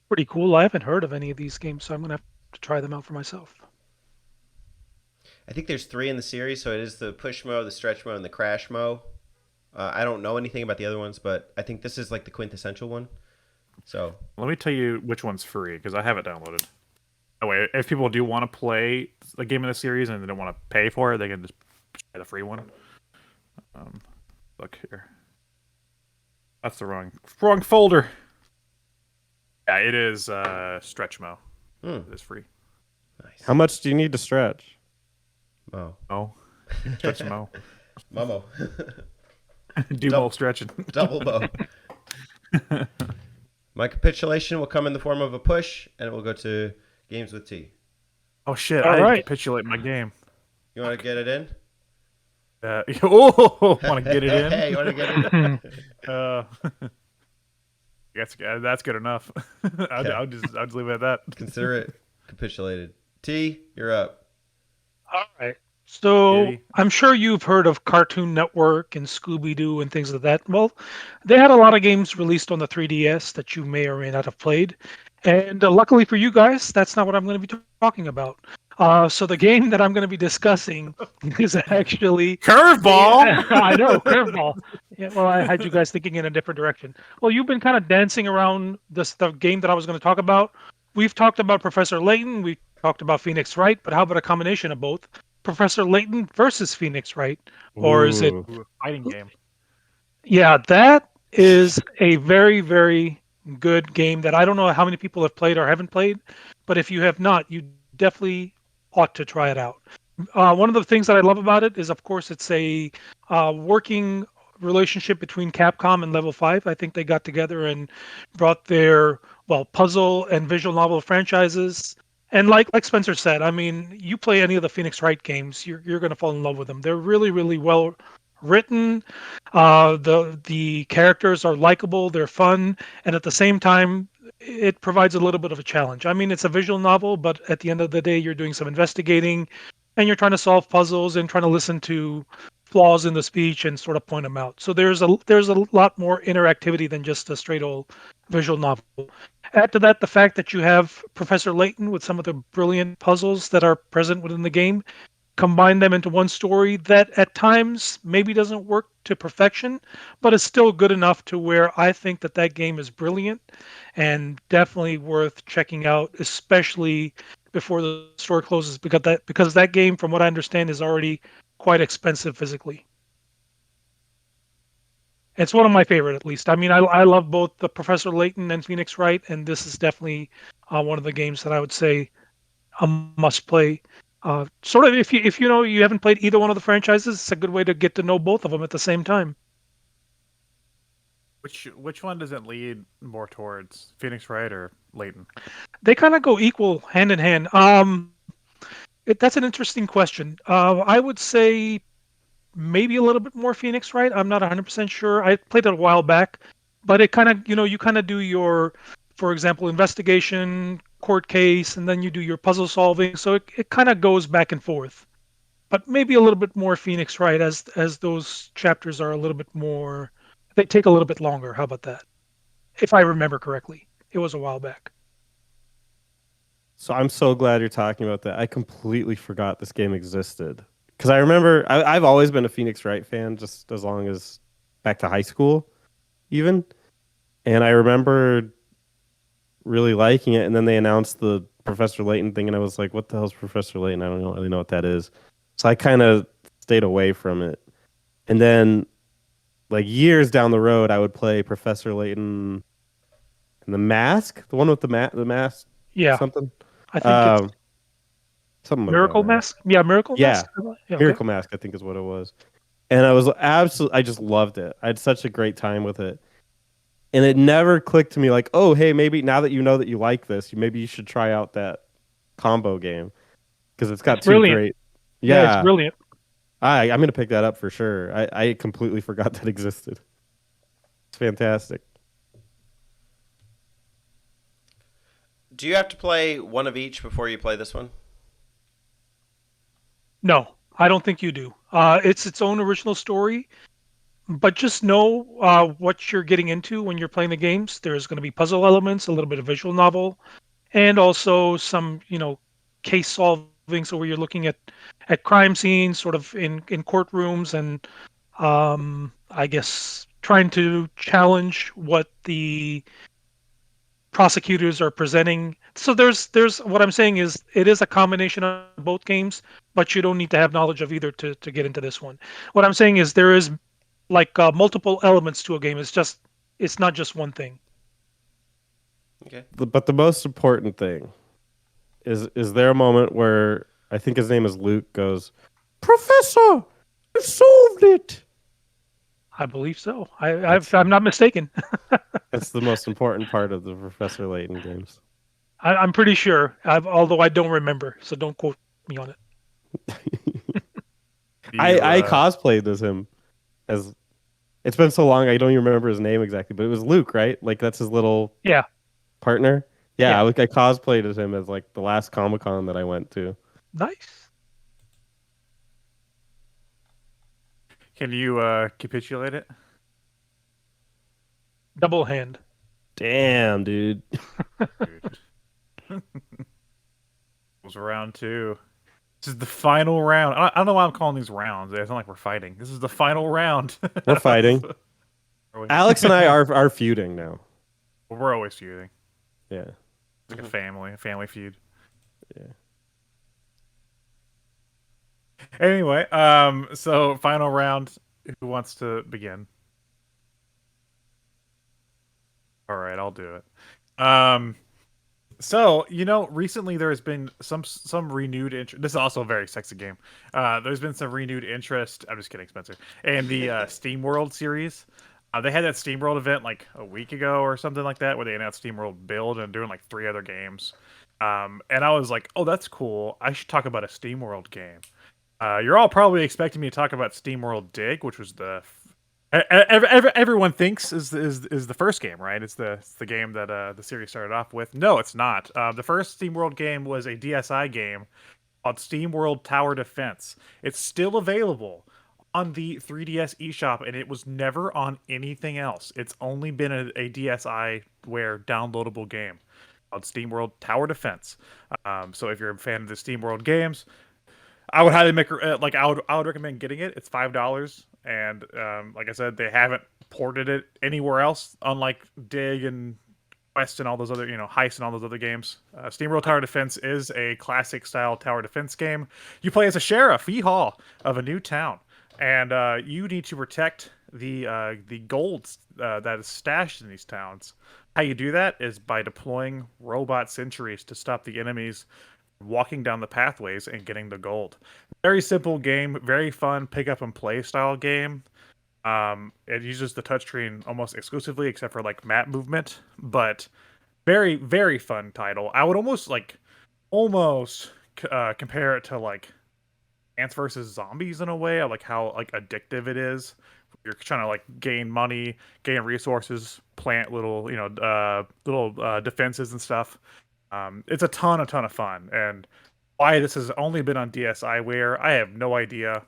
Pretty cool. I haven't heard of any of these games, so I'm gonna have to try them out for myself. I think there's 3 in the series, so it is the Pushmo, the Stretchmo, and the Crashmo. I don't know anything about the other ones, but I think this is like the quintessential one. So let me tell you which one's free, because I have it downloaded. That way, if people do want to play a game in the series and they don't want to pay for it, they can just try the free one. Look here. That's the wrong folder. Yeah, it is Stretchmo. It is free. nice. How much do you need to stretch? Mo. Oh, Stretchmo. Momo. Do more stretching. Double Mo. My capitulation will come in the form of a push, and it will go to Games with T. Oh shit! All I right. capitulate my game. You want to get it in? Want to get it in? Hey, you want to get it in? That's good enough. I'll just leave it at that. Consider it capitulated. T, you're up. All right. So Yay. I'm sure you've heard of Cartoon Network and Scooby-Doo and things like that. Well, they had a lot of games released on the 3DS that you may or may not have played. And luckily for you guys, that's not what I'm going to be talking about. So the game that I'm going to be discussing is actually Curveball. Yeah, I know, curveball. Yeah, well, I had you guys thinking in a different direction. Well, you've been kind of dancing around the game that I was going to talk about. We've talked about Professor Layton. We talked about Phoenix Wright, but how about a combination of both? Professor Layton versus Phoenix Wright, or is it? Ooh, fighting game. Yeah, that is a very, very good game that I don't know how many people have played or haven't played, but if you have not, you definitely ought to try it out. One of the things that I love about it is, of course, it's a working relationship between Capcom and Level 5. I think they got together and brought their, well, puzzle and visual novel franchises. And like Spencer said, I mean, you play any of the Phoenix Wright games, you're going to fall in love with them. They're really, really well written. The characters are likable, they're fun, and at the same time, it provides a little bit of a challenge. I mean, it's a visual novel, but at the end of the day, you're doing some investigating, and you're trying to solve puzzles and trying to listen to flaws in the speech and sort of point them out. So there's a lot more interactivity than just a straight old visual novel. Add to that the fact that you have Professor Layton with some of the brilliant puzzles that are present within the game, combine them into one story that at times maybe doesn't work to perfection, but is still good enough to where I think that that game is brilliant and definitely worth checking out, especially before the store closes, because that game, from what I understand, is already quite expensive physically. It's one of my favorite, at least. I mean, I love both the Professor Layton and Phoenix Wright, and this is definitely one of the games that I would say a must play. Sort of if you know you haven't played either one of the franchises, it's a good way to get to know both of them at the same time. Which one does it lead more towards, Phoenix Wright or Leighton? They kind of go equal, hand in hand. That's an interesting question. I would say maybe a little bit more Phoenix Wright. I'm not 100% sure. I played it a while back, but it kind of, you kind of do your, for example, investigation, court case, and then you do your puzzle solving. So it kind of goes back and forth. But maybe a little bit more Phoenix Wright as those chapters are a little bit more, they take a little bit longer. How about that? If I remember correctly. It was a while back. So I'm so glad you're talking about that. I completely forgot this game existed. Because I remember I've always been a Phoenix Wright fan, just as long as back to high school, even. And I remember really liking it. And then they announced the Professor Layton thing, and I was like, "What the hell's Professor Layton? I don't really know what that is." So I kind of stayed away from it. And then, like years down the road, I would play Professor Layton and the Mask, the one with the mask, Yeah, something, I think it's um, something like that, Miracle right? Mask. Yeah, Miracle Yeah, Mask. Yeah, okay. Miracle Mask, I think is what it was. And I was absolutely, I just loved it. I had such a great time with it. And it never clicked to me like, oh, hey, maybe now that you know that you like this, maybe you should try out that combo game because it's It's got two brilliant. great. Yeah, it's Yeah, brilliant. I'm gonna pick that up for sure. I completely forgot that existed. It's fantastic. Do you have to play one of each before you play this one? No, I don't think you do. It's its own original story, but just know what you're getting into when you're playing the games. There's going to be puzzle elements, a little bit of visual novel, and also some, case solving. So where you're looking at crime scenes, sort of in courtrooms, and I guess trying to challenge what the prosecutors are presenting. So there's what I'm saying is it is a combination of both games, but you don't need to have knowledge of either to get into this one. What I'm saying is there is like multiple elements to a game. It's not just one thing. Okay. But the most important thing is there a moment where I think his name is Luke goes, Professor, you solved it. I believe so. That's If I'm not mistaken. that's the most important part of the Professor Layton games. I'm pretty sure. Although I don't remember, so don't quote me on it. Do you, I cosplayed as him. As it's been so long, I don't even remember his name exactly, but it was Luke, right? Like that's his little Yeah, partner. Yeah, yeah, I cosplayed as him as like the last Comic Con that I went to. nice. can you capitulate it? Double hand. Damn, dude. Dude. It was round two. This is the final round. I don't know why I'm calling these rounds. It's not like we're fighting. This is the final round. We're fighting. Are we? Alex and I are feuding now. We're always feuding. Yeah. It's like a family feud. Yeah. Anyway, so final round. Who wants to begin? All right, I'll do it. So recently there has been some renewed interest. This is also a very sexy game. There's been some renewed interest. I'm just kidding, Spencer. And the Steam World series. They had that Steam World event like a week ago or something like that, where they announced Steam World Build and doing like 3 other games. And I was like, oh, that's cool. I should talk about a Steam World game. You're all probably expecting me to talk about Steam World Dig, which was everyone thinks is the first game, right? It's the game that the series started off with. No, it's not. The first SteamWorld game was a DSi game called SteamWorld Tower Defense. It's still available on the 3DS eShop, and it was never on anything else. It's only been a DSiWare downloadable game called SteamWorld Tower Defense. So if you're a fan of the SteamWorld games, I would highly make I would recommend getting it. It's $5, and like I said, they haven't ported it anywhere else, unlike Dig and Quest and all those other Heist and all those other games. SteamWorld Tower Defense is a classic style tower defense game. You play as a sheriff, Hall, of a new town, and you need to protect the gold that is stashed in these towns. How you do that is by deploying robot sentries to stop the enemies walking down the pathways and getting the gold. Very simple game, very fun pick up and play style game. It uses the touchscreen almost exclusively, except for like map movement, but very, very fun title. I would almost compare it to like Ants versus Zombies in a way. I like how like addictive it is. You're trying to like gain money, gain resources, plant little defenses and stuff. It's a ton of fun, and why this has only been on DSiWare, I have no idea.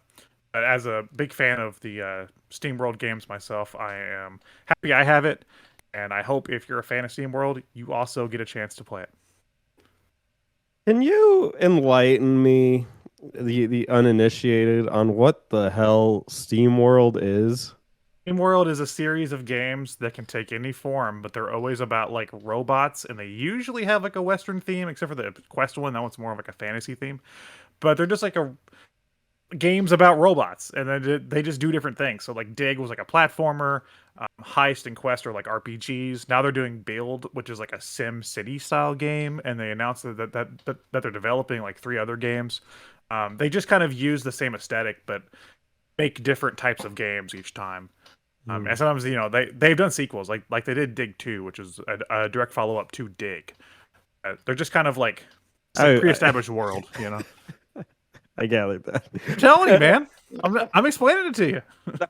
But as a big fan of the SteamWorld games myself, I am happy I have it, and I hope if you're a fan of SteamWorld, you also get a chance to play it. Can you enlighten me, the uninitiated, on what the hell SteamWorld is? SteamWorld is a series of games that can take any form, but they're always about like robots, and they usually have like a Western theme, except for the Quest one. That one's more of like a fantasy theme. But they're just like games about robots, and then they just do different things. So like Dig was like a platformer, Heist and Quest are like RPGs. Now they're doing Build, which is like a Sim City style game, and they announced that they're developing like 3 other games. They just kind of use the same aesthetic, but make different types of games each time. And sometimes they've done sequels like they did Dig 2, which is a direct follow up to Dig. They're just kind of like pre-established world, I gathered that. I'm telling you, man. I'm explaining it to you.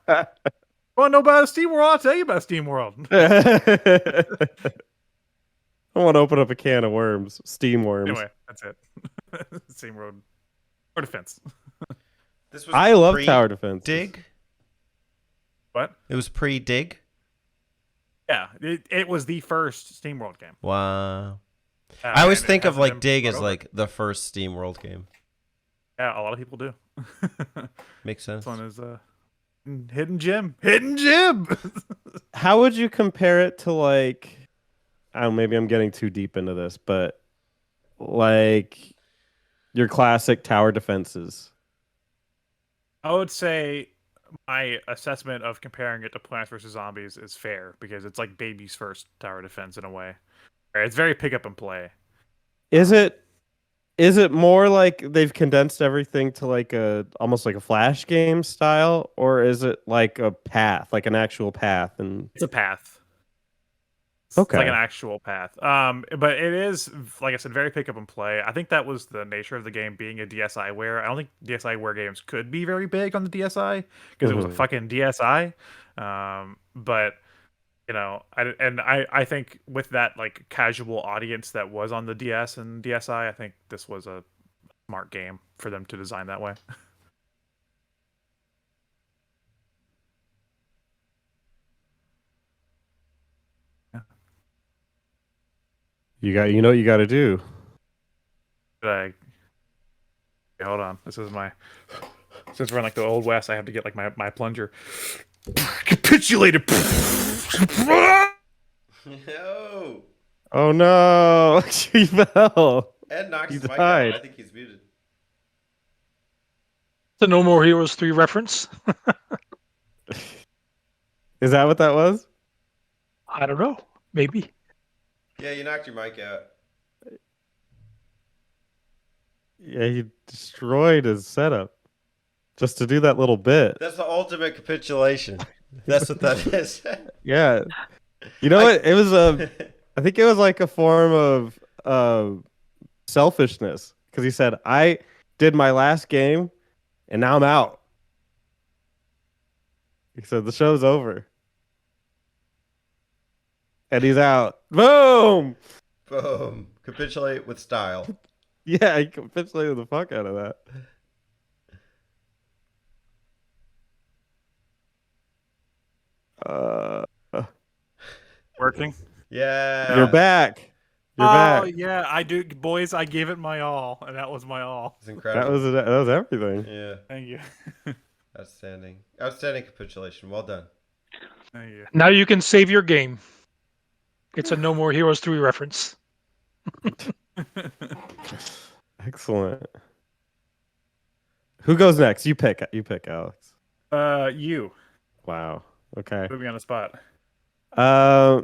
Want to know about SteamWorld? I'll tell you about SteamWorld. I want to open up a can of worms, steam worms. Anyway, that's it. SteamWorld or Defense. This was I love tower defense. Dig. What? It was pre-Dig. Yeah, it was the first SteamWorld game. Wow. I always think of like Dig as over. like the first SteamWorld game. Yeah, a lot of people do. Makes sense. This one is hidden gem. Hidden gem. How would you compare it to like? I don't know, maybe I'm getting too deep into this, but like your classic tower defenses. I would say my assessment of comparing it to Plants vs Zombies is fair because it's like baby's first tower defense in a way. It's very pick up and play. Is it more like they've condensed everything to like almost like a flash game style, or is it like a path, like an actual path? And It's a path. Okay. It's like an actual path. But it is, like I said, very pick up and play. I think that was the nature of the game being a DSiWare. I don't think DSiWare games could be very big on the DSi because it was a fucking DSi. But I think with that like casual audience that was on the DS and DSi, I think this was a smart game for them to design that way. you know what you got to do. Okay, hold on. This is my since we're in like the old west, I have to get like my plunger. Capitulated. No. Oh no, she fell. Ed knocked He's his mic died. out. I think he's muted. The No More Heroes 3 reference. Is that what that was? I don't know. maybe. Yeah, you knocked your mic out. Yeah, he destroyed his setup just to do that little bit. That's the ultimate capitulation. That's what that is. Yeah. You know what? It was I think it was like a form of selfishness because he said, "I did my last game and now I'm out." He said the show's over. And he's out. Boom! Boom. Capitulate with style. Yeah, he capitulated the fuck out of that. Uh, Working. Yeah. you're back. You're Oh back. yeah, I do, boys. I gave it my all, and that was my all. It's incredible. That was everything. Yeah. Thank you. Outstanding. Outstanding capitulation. Well done. Thank you. Now you can save your game. It's a No More Heroes 3 reference. Excellent. Who goes next? You pick. You pick, Alex. You Wow. Okay. put me on the spot. Uh,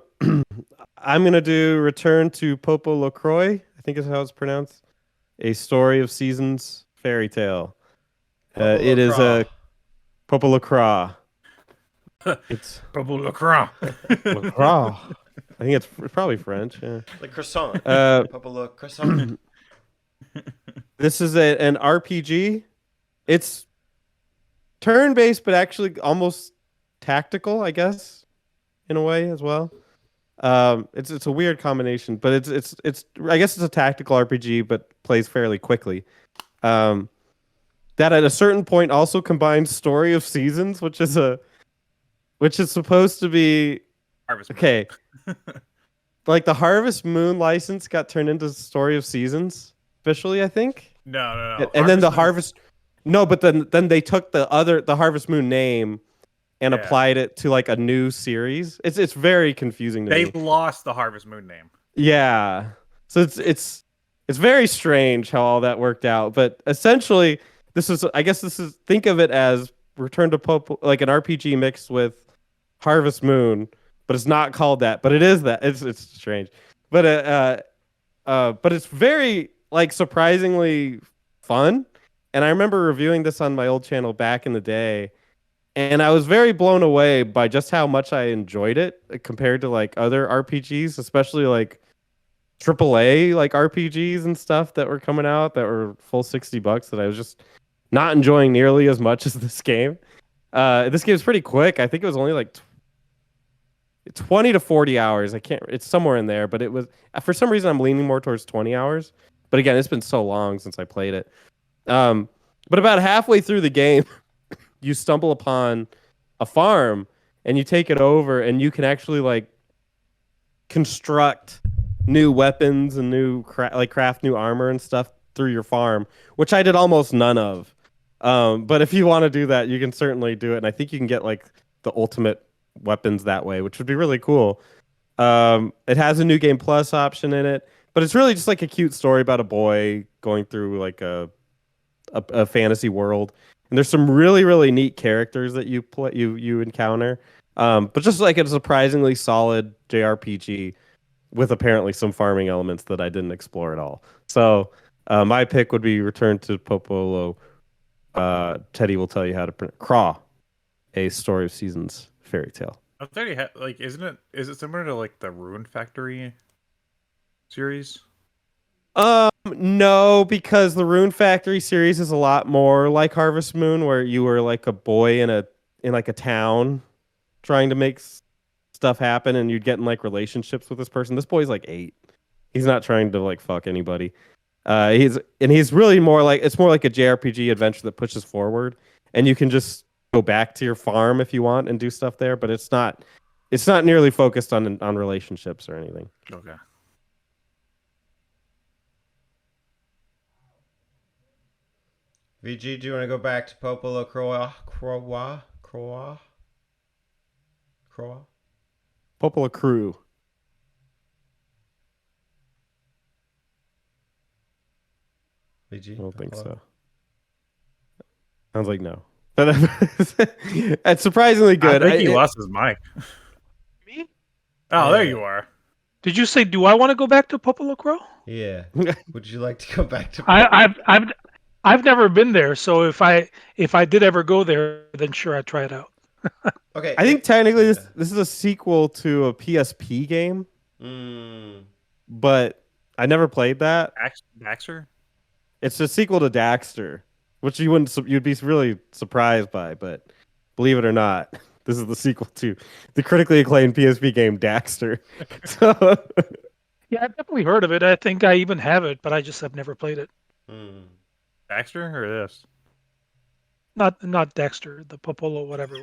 I'm gonna do Return to Popo LaCroix. I think is how it's pronounced. A Story of Seasons fairy tale. It is a Popo LaCroix. It's Purple LaCroix. LaCroix. I think it's probably French. Yeah. Like croissant. Couple of croissant. This is an RPG. It's turn-based, but actually almost tactical, I guess, in a way as well. It's a weird combination, but it's I guess it's a tactical RPG, but plays fairly quickly. That at a certain point also combines Story of Seasons, which is supposed to be Harvest Moon. okay. Like the Harvest Moon license got turned into Story of Seasons officially, I think. No. And then the Moon- Harvest No, but then they took the Harvest Moon name and Yeah. applied it to like a new series. It's very confusing to They me. lost the Harvest Moon name. Yeah. So it's very strange how all that worked out, but essentially this is think of it as Return to Pope, like an RPG mixed with Harvest Moon, but it's not called that, but it is that. It's strange. But it's very like surprisingly fun. And I remember reviewing this on my old channel back in the day, and I was very blown away by just how much I enjoyed it compared to like other RPGs, especially like AAA like RPGs and stuff that were coming out that were full $60 that I was just not enjoying nearly as much as this game. This game's pretty quick. I think it was only like 20 to 40 hours. It's somewhere in there, but it was for some reason I'm leaning more towards 20 hours. But again, it's been so long since I played it. But about halfway through the game, you stumble upon a farm and you take it over and you can actually like construct new weapons and craft new armor and stuff through your farm, which I did almost none of. But if you want to do that, you can certainly do it. And I think you can get like the ultimate weapons that way, which would be really cool. It has a new game plus option in it, but it's really just like a cute story about a boy going through like a fantasy world. And there's some really, really neat characters that you encounter. But just like a surprisingly solid JRPG with apparently some farming elements that I didn't explore at all. So my pick would be Return to Popolo. Teddy will tell you how to print Craw, A Story of Seasons fairy tale. I thought like, is it similar to like the Ruin Factory series? No, because the Rune Factory series is a lot more like Harvest Moon, where you were like a boy in like a town trying to make stuff happen, and you'd get in like relationships with this person. This boy's like 8. He's not trying to like fuck anybody. He's really more like it's more like a JRPG adventure that pushes forward, and you can just go back to your farm if you want and do stuff there, but it's not nearly focused on relationships or anything. Okay. VG, do you want to go back to Popolo Croix? Popola Crew. VG? I don't think Hello? so. Sounds like no. But it's surprisingly good. I think he lost his mic. Me? Oh, Yeah. there you are. Did you say, do I want to go back to Popolo Crow? Yeah. Would you like to go back to? I've never been there, so if I did ever go there, then sure, I'd try it out. Okay. I think technically this is a sequel to a PSP game, but I never played that. Daxter? It's a sequel to Daxter, which you'd be really surprised by, but believe it or not, this is the sequel to the critically acclaimed PSP game Daxter. So, Yeah, I've definitely heard of it. I think I even have it, but I just have never played it. Daxter or this? Not Dexter, the Popolo, whatever.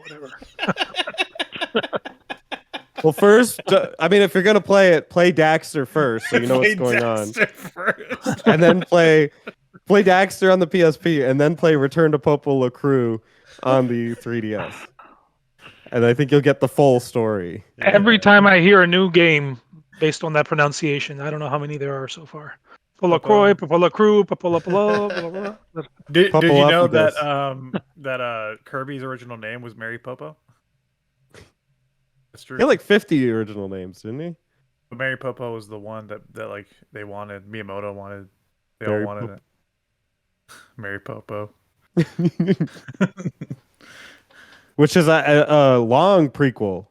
well, first, I mean, if you're gonna play it, play Daxter first, so you know what's going on, First. and then play Daxter on the PSP, and then play Return to Popolo Crew on the 3DS. And I think you'll get the full story. Every time I hear a new game based on that pronunciation, I don't know how many there are so far. Popolo Croy, Popolo Crew, Popolo Polo. Did you know that Popolopoulos. that Kirby's original name was Mary Popo? That's true. He had like 50 original names, didn't he? But Mary Popo was the one that like they wanted. Miyamoto wanted. They Mary all wanted it. Mary Popo. Which is a long prequel,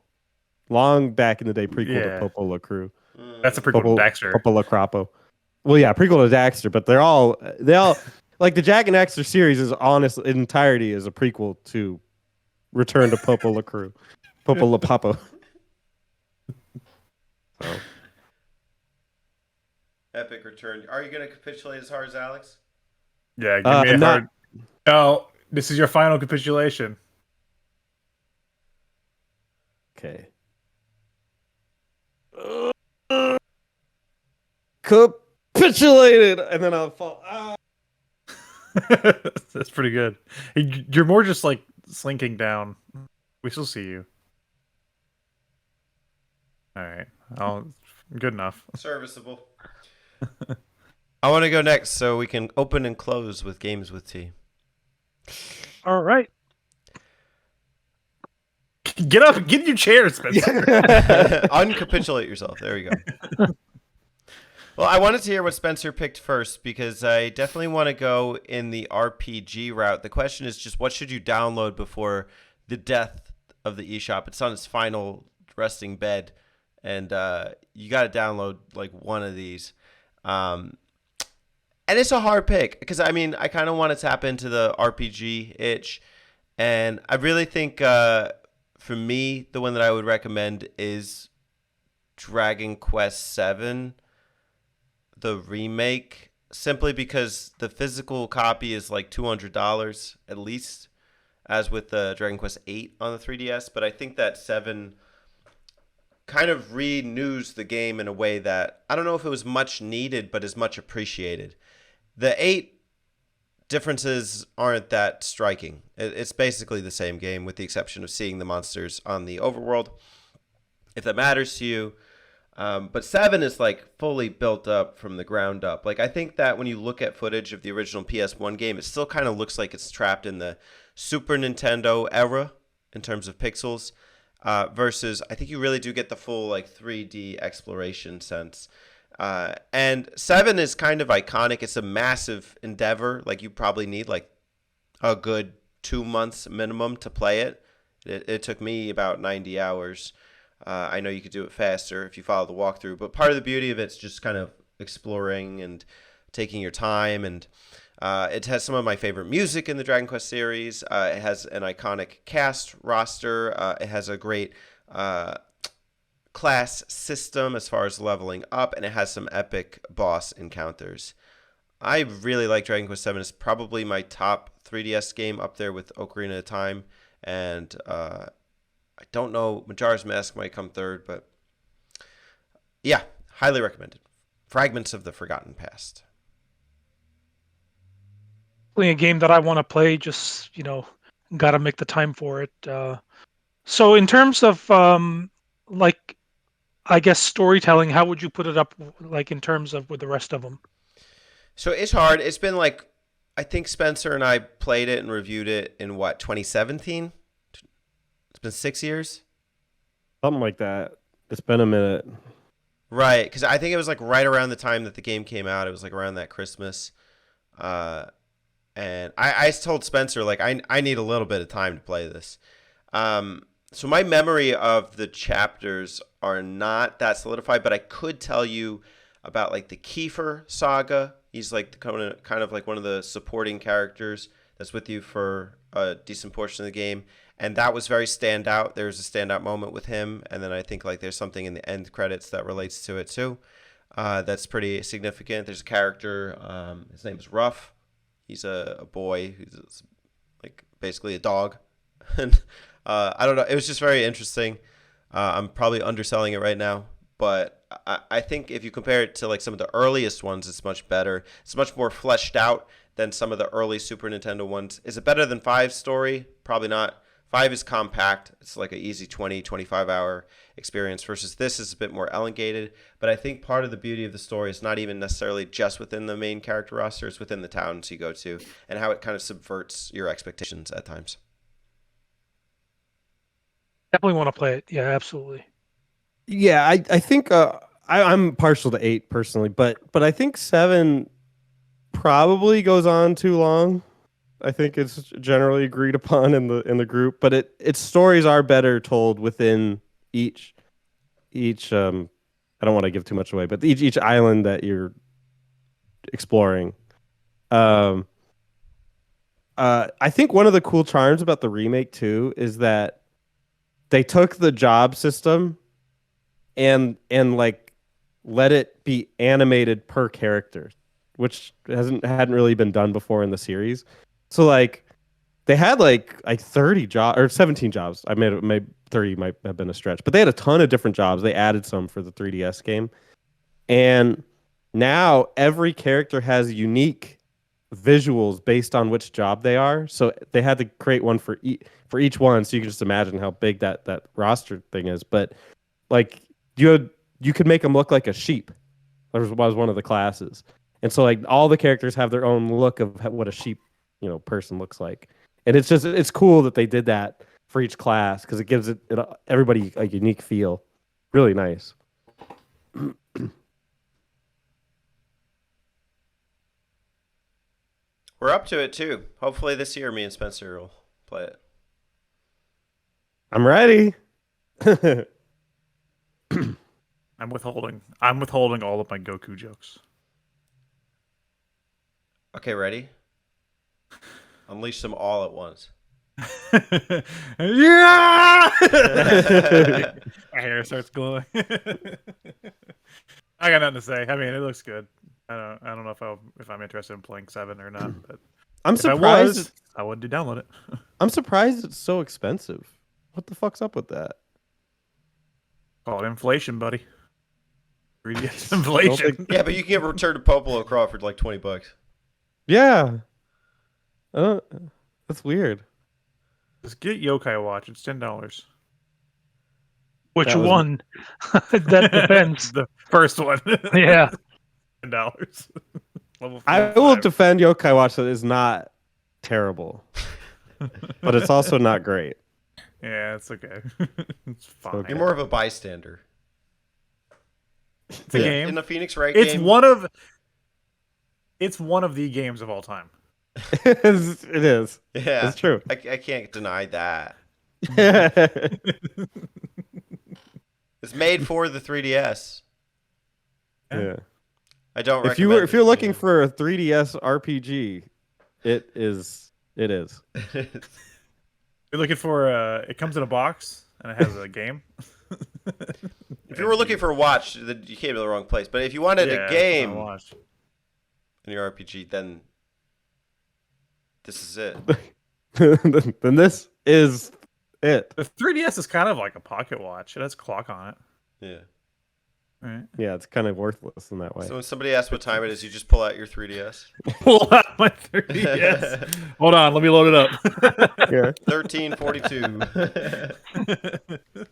long back in the day prequel Yeah. to Popolo Crew. That's a prequel to Daxter. Popolo Crapo. Well, yeah, prequel to Daxter, but they all like the Jack and Daxter series is honestly in entirety is a prequel to Return to Popolo Crew, Popolo Papo. So. Epic return. Are you going to capitulate as hard as Alex? Yeah, give me a hard. Oh, this is your final capitulation. Okay. Capitulated, and then I'll fall. Ah. That's pretty good. You're more just like slinking down. We still see you. All right. Good enough. Serviceable. I want to go next so we can open and close with Games with T. All right. Get up, get in your chair, Spencer. Uncapitulate yourself. There we go. Well, I wanted to hear what Spencer picked first because I definitely want to go in the RPG route. The question is just what should you download before the death of the eShop? It's on its final resting bed, and you got to download like one of these. And it's a hard pick because, I mean, I kind of want to tap into the RPG itch, and I really think for me, the one that I would recommend is Dragon Quest VII. The remake, simply because the physical copy is like $200 at least, as with the Dragon Quest VIII on the 3DS. But I think that 7 kind of renews the game in a way that I don't know if it was much needed, but is much appreciated. The 8 differences aren't that striking. It's basically the same game with the exception of seeing the monsters on the overworld, if that matters to you. But 7 is like fully built up from the ground up. Like I think that when you look at footage of the original PS1 game, it still kind of looks like it's trapped in the Super Nintendo era in terms of pixels, versus I think you really do get the full like 3D exploration sense. And 7 is kind of iconic. It's a massive endeavor. Like you probably need like a good 2 months minimum to play it. It took me about 90 hours. I know you could do it faster if you follow the walkthrough, but part of the beauty of it's just kind of exploring and taking your time. And it has some of my favorite music in the Dragon Quest series. It has an iconic cast roster. It has a great class system as far as leveling up, and it has some epic boss encounters. I really like Dragon Quest VII. It's probably my top 3DS game, up there with Ocarina of Time, and I don't know, Majora's Mask might come third, but yeah, highly recommended. Fragments of the Forgotten Past. A game that I want to play, just got to make the time for it. So in terms of like, I guess storytelling, how would you put it up, like in terms of with the rest of them? So it's hard. It's been like, I think Spencer and I played it and reviewed it in 2017? It's been 6 years. Something like that. It's been a minute. Right, because I think it was like right around the time that the game came out. It was like around that Christmas. Uh, and I told Spencer like I need a little bit of time to play this. So my memory of the chapters are not that solidified, but I could tell you about like the Kiefer saga. He's like kind of like one of the supporting characters that's with you for a decent portion of the game, and that was very standout. There's a standout moment with him, and then I think like there's something in the end credits that relates to it too. That's pretty significant. There's a character. His name is Ruff. He's a boy who's like basically a dog, and I don't know. It was just very interesting. I'm probably underselling it right now, but I think if you compare it to like some of the earliest ones, it's much better. It's much more fleshed out than some of the early Super Nintendo ones. Is it better than 5's story? Probably not. 5 is compact. It's like an easy 20, 25 hour experience versus this is a bit more elongated. But I think part of the beauty of the story is not even necessarily just within the main character roster. It's within the towns you go to and how it kind of subverts your expectations at times. Definitely want to play it. Yeah, absolutely. Yeah, I think I'm partial to 8 personally, but I think 7 probably goes on too long. I think it's generally agreed upon in the group, but its stories are better told within each I don't want to give too much away, but each island that you're exploring. I think one of the cool charms about the remake too is that they took the job system and like let it be animated per character, which hadn't really been done before in the series. So like they had like 30 jobs or 17 jobs. I made 30 might have been a stretch, but they had a ton of different jobs. They added some for the 3DS game. And now every character has unique visuals based on which job they are. So they had to create one for each one, so you can just imagine how big that roster thing is. But like you could make them look like a sheep. That was one of the classes. And so like all the characters have their own look of what a sheep, person looks like. And it's cool that they did that for each class because it gives it everybody a unique feel. Really nice. We're up to it too. Hopefully this year me and Spencer will play it. I'm ready. I'm withholding all of my Goku jokes. Okay, ready? Unleash them all at once. Yeah! My hair starts glowing. I got nothing to say. I mean, it looks good. I don't know if I'm interested in playing 7 or not, but I'm if surprised. I would download it. I'm surprised it's so expensive. What the fuck's up with that? Call it inflation, buddy. 3DS inflation. Yeah, but you can get Return to Popolo Crawl for like $20. Yeah. That's weird. Just get Yokai Watch. It's $10. Which one? That depends. The first one. Yeah. $10. Level I 45. will defend Yokai Watch that is not terrible, but it's also not great. Yeah, it's okay. It's fine. Okay. You're more of a bystander. It's a game. In the Phoenix Wright It's game. one of the games of all time. It is. Yeah, It's true. I can't deny that. It's made for the 3DS. Yeah. I don't. If you're looking for a 3DS RPG, it is. You're looking for it comes in a box and it has a game. If you were looking for a watch, then you came to the wrong place. But if you wanted a game in your RPG, then this is it. Then this is it. The 3DS is kind of like a pocket watch. It has a clock on it. Yeah. Right. Yeah, it's kind of worthless in that way. So when somebody asks what time it is, you just pull out your 3DS. Pull out my 3DS. Hold on, let me load it up. Yeah. 13:42.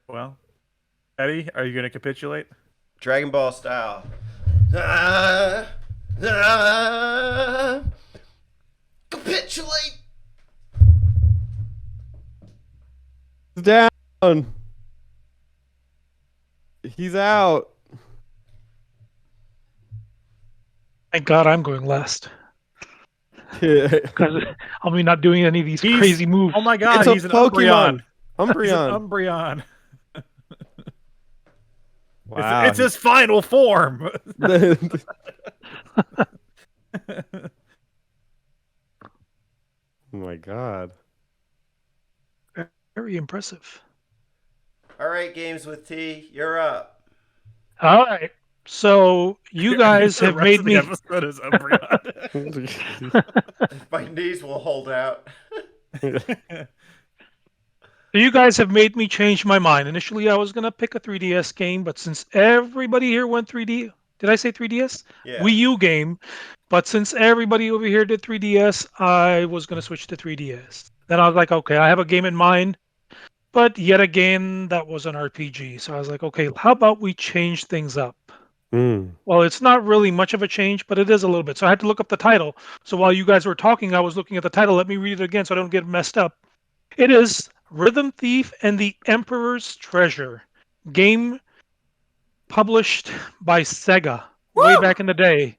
Well, Eddie, are you going to capitulate? Dragon Ball style. Capitulate. Down. He's out. Thank God I'm going last It's because I'll be not doing any of these He's crazy moves. oh my god, a he's an Umbreon. Pokemon. He's an Umbreon. Umbreon. Wow. It's his final form. Oh my god. Very impressive. All right, Games with T, you're up. All right. So you guys The have rest made of the me. episode is Umbreon. My knees will hold out. You guys have made me change my mind. Initially, I was gonna pick a 3DS game, but since everybody here went 3D, did I say 3DS? Yeah. Wii U game. But since everybody over here did 3DS, I was gonna switch to 3DS. Then I was like, okay, I have a game in mind, but yet again, that was an RPG. So I was like, okay, how about we change things up? Mm. Well, it's not really much of a change, but it is a little bit. So I had to look up the title. So while you guys were talking, I was looking at the title. Let me read it again so I don't get messed up. It is Rhythm Thief and the Emperor's Treasure, game published by Sega way back in the day. Nice.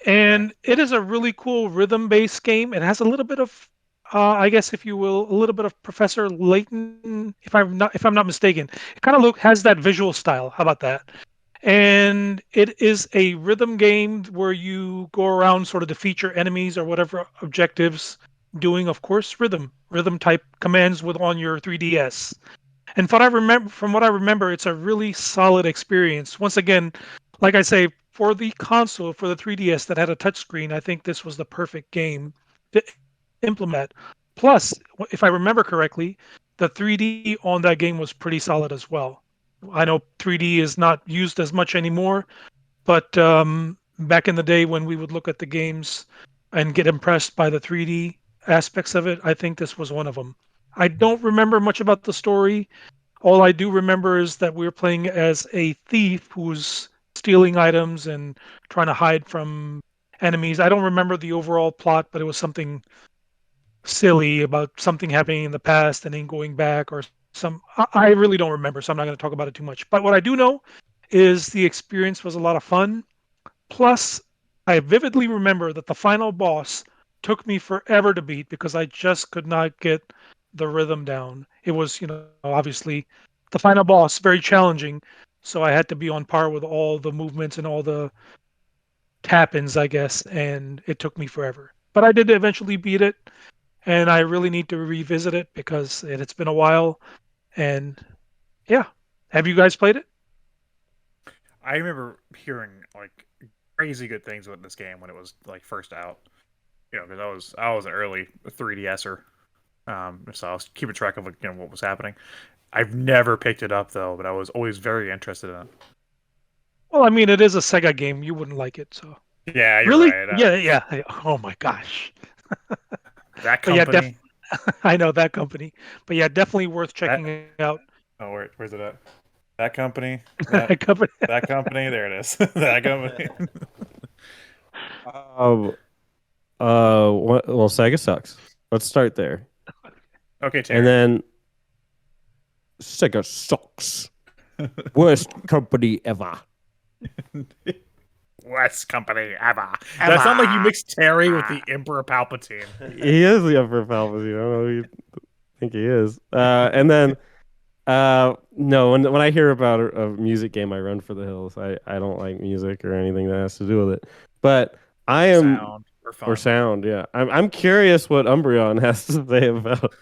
And it is a really cool rhythm-based game. It has a little bit of, I guess, if you will, a little bit of Professor Layton, if I'm not mistaken. It kind of has that visual style. How about that? And it is a rhythm game where you go around sort of to feature enemies or whatever objectives, doing, of course, rhythm type commands with on your 3DS. And from what I remember, it's a really solid experience. Once again, like I say, for the console, for the 3DS that had a touchscreen, I think this was the perfect game to implement. Plus, if I remember correctly, the 3D on that game was pretty solid as well. I know 3D is not used as much anymore, but back in the day when we would look at the games and get impressed by the 3D aspects of it, I think this was one of them. I don't remember much about the story. All I do remember is that we were playing as a thief who's stealing items and trying to hide from enemies. I don't remember the overall plot, but it was something silly about something happening in the past and then going back or some. I really don't remember, so I'm not going to talk about it too much. But what I do know is the experience was a lot of fun. Plus, I vividly remember that the final boss took me forever to beat because I just could not get the rhythm down. It was, obviously the final boss, very challenging. So I had to be on par with all the movements and all the tap ins, I guess, and it took me forever. But I did eventually beat it, and I really need to revisit it because it's been a while. And yeah, have you guys played it? I remember hearing like crazy good things about this game when it was like first out. Because I was an early 3DSer, so I was keeping track of what was happening. I've never picked it up though, but I was always very interested in it. Well, I mean, it is a Sega game. You wouldn't like it, so. Yeah, you're Really? right. Yeah, yeah. Oh my gosh. That But yeah, company, I know that company. But yeah, definitely worth that checking out. where's it at? That company, That company. that company. There it is. That company. Um, well, Sega sucks. Let's start there. Okay, Terry. And then Sega sucks. Worst company ever. Worst company ever. That sounds like you mixed Terry with the Emperor Palpatine. He is the Emperor Palpatine. I don't know who you think he is. And then, no, when I hear about a music game, I run for the hills. I don't like music or anything that has to do with it. But I am Sound or fun. or sound. Yeah, I'm curious what Umbreon has to say about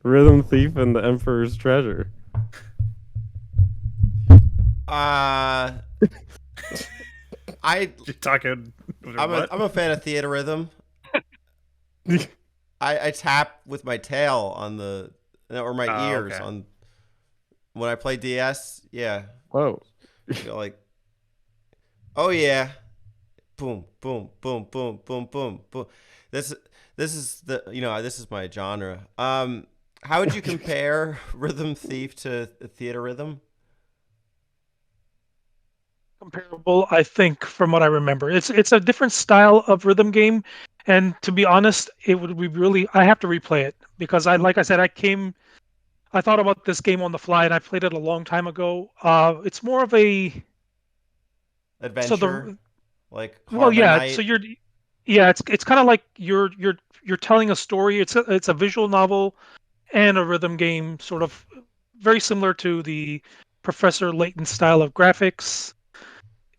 Rhythm Thief and the Emperor's Treasure. You're talking. I'm a fan of theater rhythm. I tap with my tail on the or my ears okay. on when I play DS. Yeah, Whoa. like, oh yeah, boom, boom, boom, boom, boom, boom, boom. This is this is my genre. How would you compare Rhythm Thief to theater rhythm? Comparable, I think, from what I remember. It's a different style of rhythm game, and to be honest, it would be really. I have to replay it because like I said, I thought about this game on the fly, and I played it a long time ago. It's more of a so Adventure, the like well, Harbor yeah. So Night. it's kind of like you're telling a story. It's a visual novel and a rhythm game, sort of very similar to the Professor Layton style of graphics.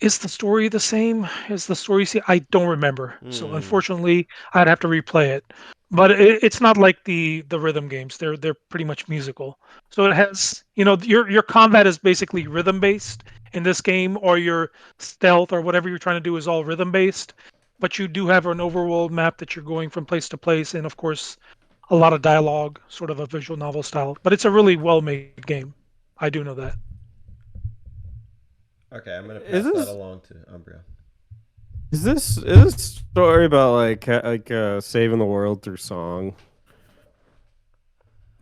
Is the story the same? Is the story? See, I don't remember. So Hmm. unfortunately, I'd have to replay it. But it's not like the rhythm games. They're pretty much musical. So it has, your combat is basically rhythm based in this game, or your stealth or whatever you're trying to do is all rhythm based. But you do have an overworld map that you're going from place to place, and of course, a lot of dialogue, sort of a visual novel style. But it's a really well made game. I do know that. Okay, I'm gonna Is pass that this along to Umbria. is this story about saving the world through song?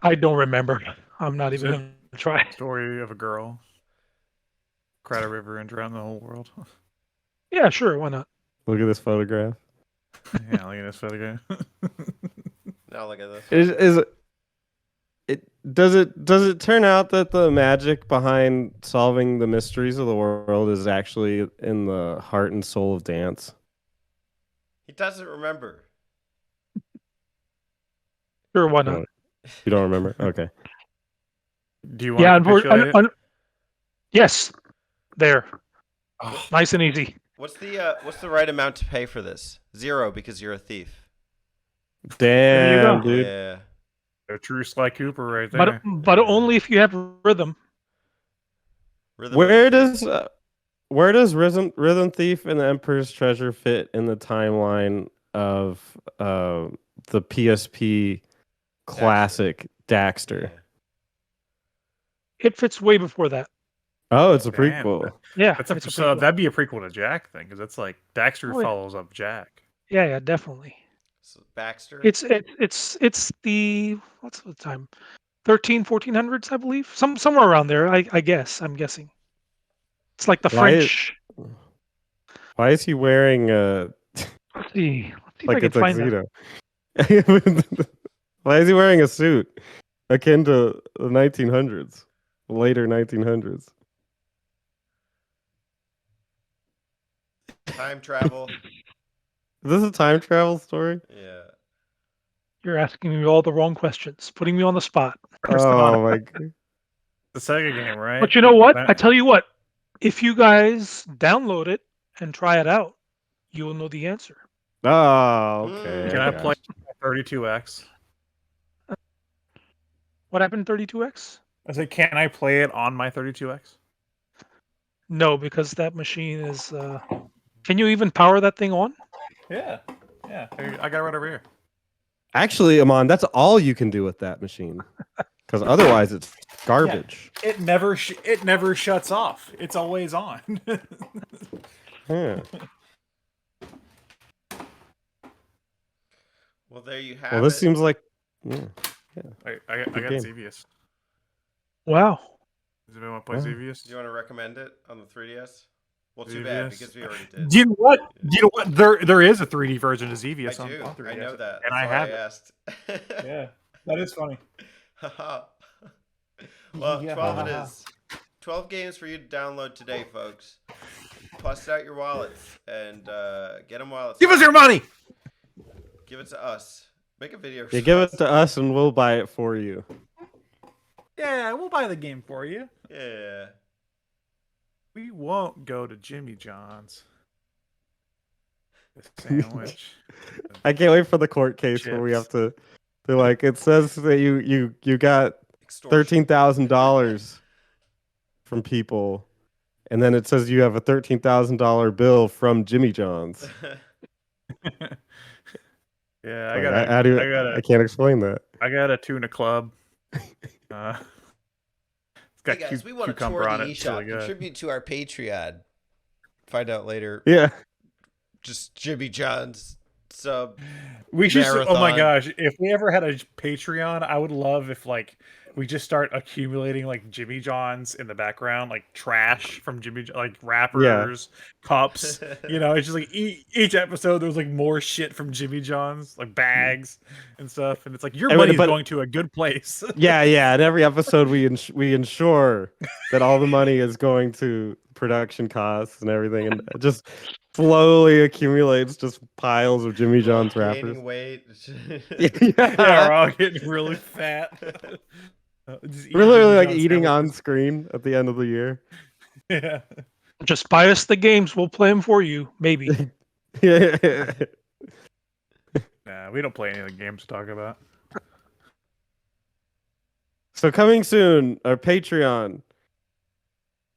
I don't remember. I'm not Is even it gonna try. story of a girl cried a river and drowned the whole world? Yeah, sure, why not? Look at this photograph. Yeah, look at this photograph. Now look at this. Is does it turn out that the magic behind solving the mysteries of the world is actually in the heart and soul of dance? He doesn't remember. Sure, why No, not? you don't remember? Okay. Do you want Yeah, to capitulate it? yes, there, Oh, nice and easy. What's the right amount to pay for this? 0 because you're a thief. There you Damn, go. dude. Yeah. a true Sly Cooper right But there. but only if you have rhythm. Rhythm of the Where thief. does Rhythm Thief and the Emperor's Treasure fit in the timeline of the PSP classic Daxter? Yeah. It fits way before that. Oh, it's a Damn. prequel. Yeah, That's it's a so prequel. that'd be a prequel to Jack thing, because that's like Daxter Oh, yeah. follows up Jack. Yeah, definitely. So Baxter. It's the what's the time? 1400s, I believe. Somewhere around there. I guess. I'm guessing. It's like the Why French. why is he wearing Let's see. Let's see if I like a can find that. tuxedo? Why is he wearing a suit akin to the 1900s, later 1900s? Time travel. Is this a time travel story? Yeah. You're asking me all the wrong questions, putting me on the spot. Oh my god. The Sega game, right? But you know what? That- I tell you what, if you guys download it and try it out, you will know the answer. Oh, okay. Can I I got play you. 32X? What happened in 32X? I said, can I play it on my 32X? No, because that machine is. Can you even power that thing on? Yeah, yeah. I got it right over here. Actually, Amon, that's all you can do with that machine. Because otherwise it's garbage. It never shuts off. It's always on. Yeah. Well, there you have Well, this it. seems like I got game. Xevious. Wow. Does anyone want to play Wow. Xevious? Do you want to recommend it on the 3DS? Well, too bad Xevious. because we already did. Do you know what? Do you know what? There is a 3D version of Xevious I on, do. on 3DS. I know that. and That's I why have I it. asked. Yeah, that is funny. Well, Yeah. 12 it is. 12 games for you to download today, folks. Bust out your wallets and get them while it's Give us hot. your money. Give it to us. Make a video. You give it to us and we'll buy it for you. Yeah, we'll buy the game for you. Yeah. We won't go to Jimmy John's. The sandwich. I can't wait for the court case where we have Chips. to. They're like, it says that you got Extortion. $13,000 from people, and then it says you have a $13,000 bill from Jimmy John's. Yeah, Like, I I can't explain that. got a tuna club. It's Hey got guys, we want to cucumber tour on the it. It's eShop. really good. Contribute to our Patreon. Find out later. Yeah. Just Jimmy John's sub. We should. Oh my Marathon. gosh! If we ever had a Patreon, I would love if like we just start accumulating like Jimmy Johns in the background, like trash from like wrappers, cups. It's just like each episode there's like more shit from Jimmy Johns, like bags and stuff, and it's like your money's going to a good place. Yeah. In every episode, we ensure that all the money is going to production costs and everything, and it just slowly accumulates just piles of Jimmy John's wrappers. Gaining weight. Yeah, we're all getting really fat. We're literally like eating on screen at the end of the year. Yeah. Just buy us the games. We'll play them for you. Maybe. Yeah. Nah, we don't play any of the games to talk about. So coming soon, our Patreon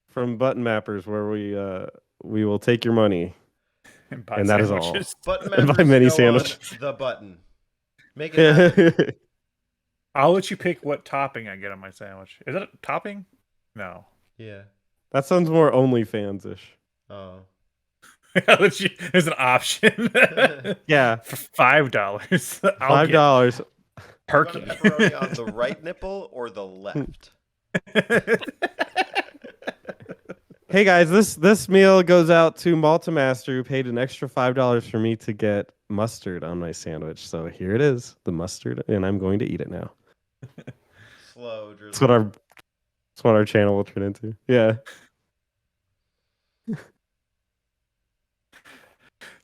from Button Mappers, where we will take your money, and that is all. Button And buy Mappers many go sandwiches. on the button. Make it happen. I'll let you pick what topping I get on my sandwich. Is that a topping? No. Yeah. That sounds more OnlyFans-ish. Oh. There's an option. Yeah. For $5. $5. Turkey. Pepperoni on the right nipple or the left? Hey guys, this meal goes out to Maltamaster, who paid an extra $5 for me to get mustard on my sandwich. So here it is, the mustard, and I'm going to eat it now. Slow. That's what our channel will turn into. Yeah.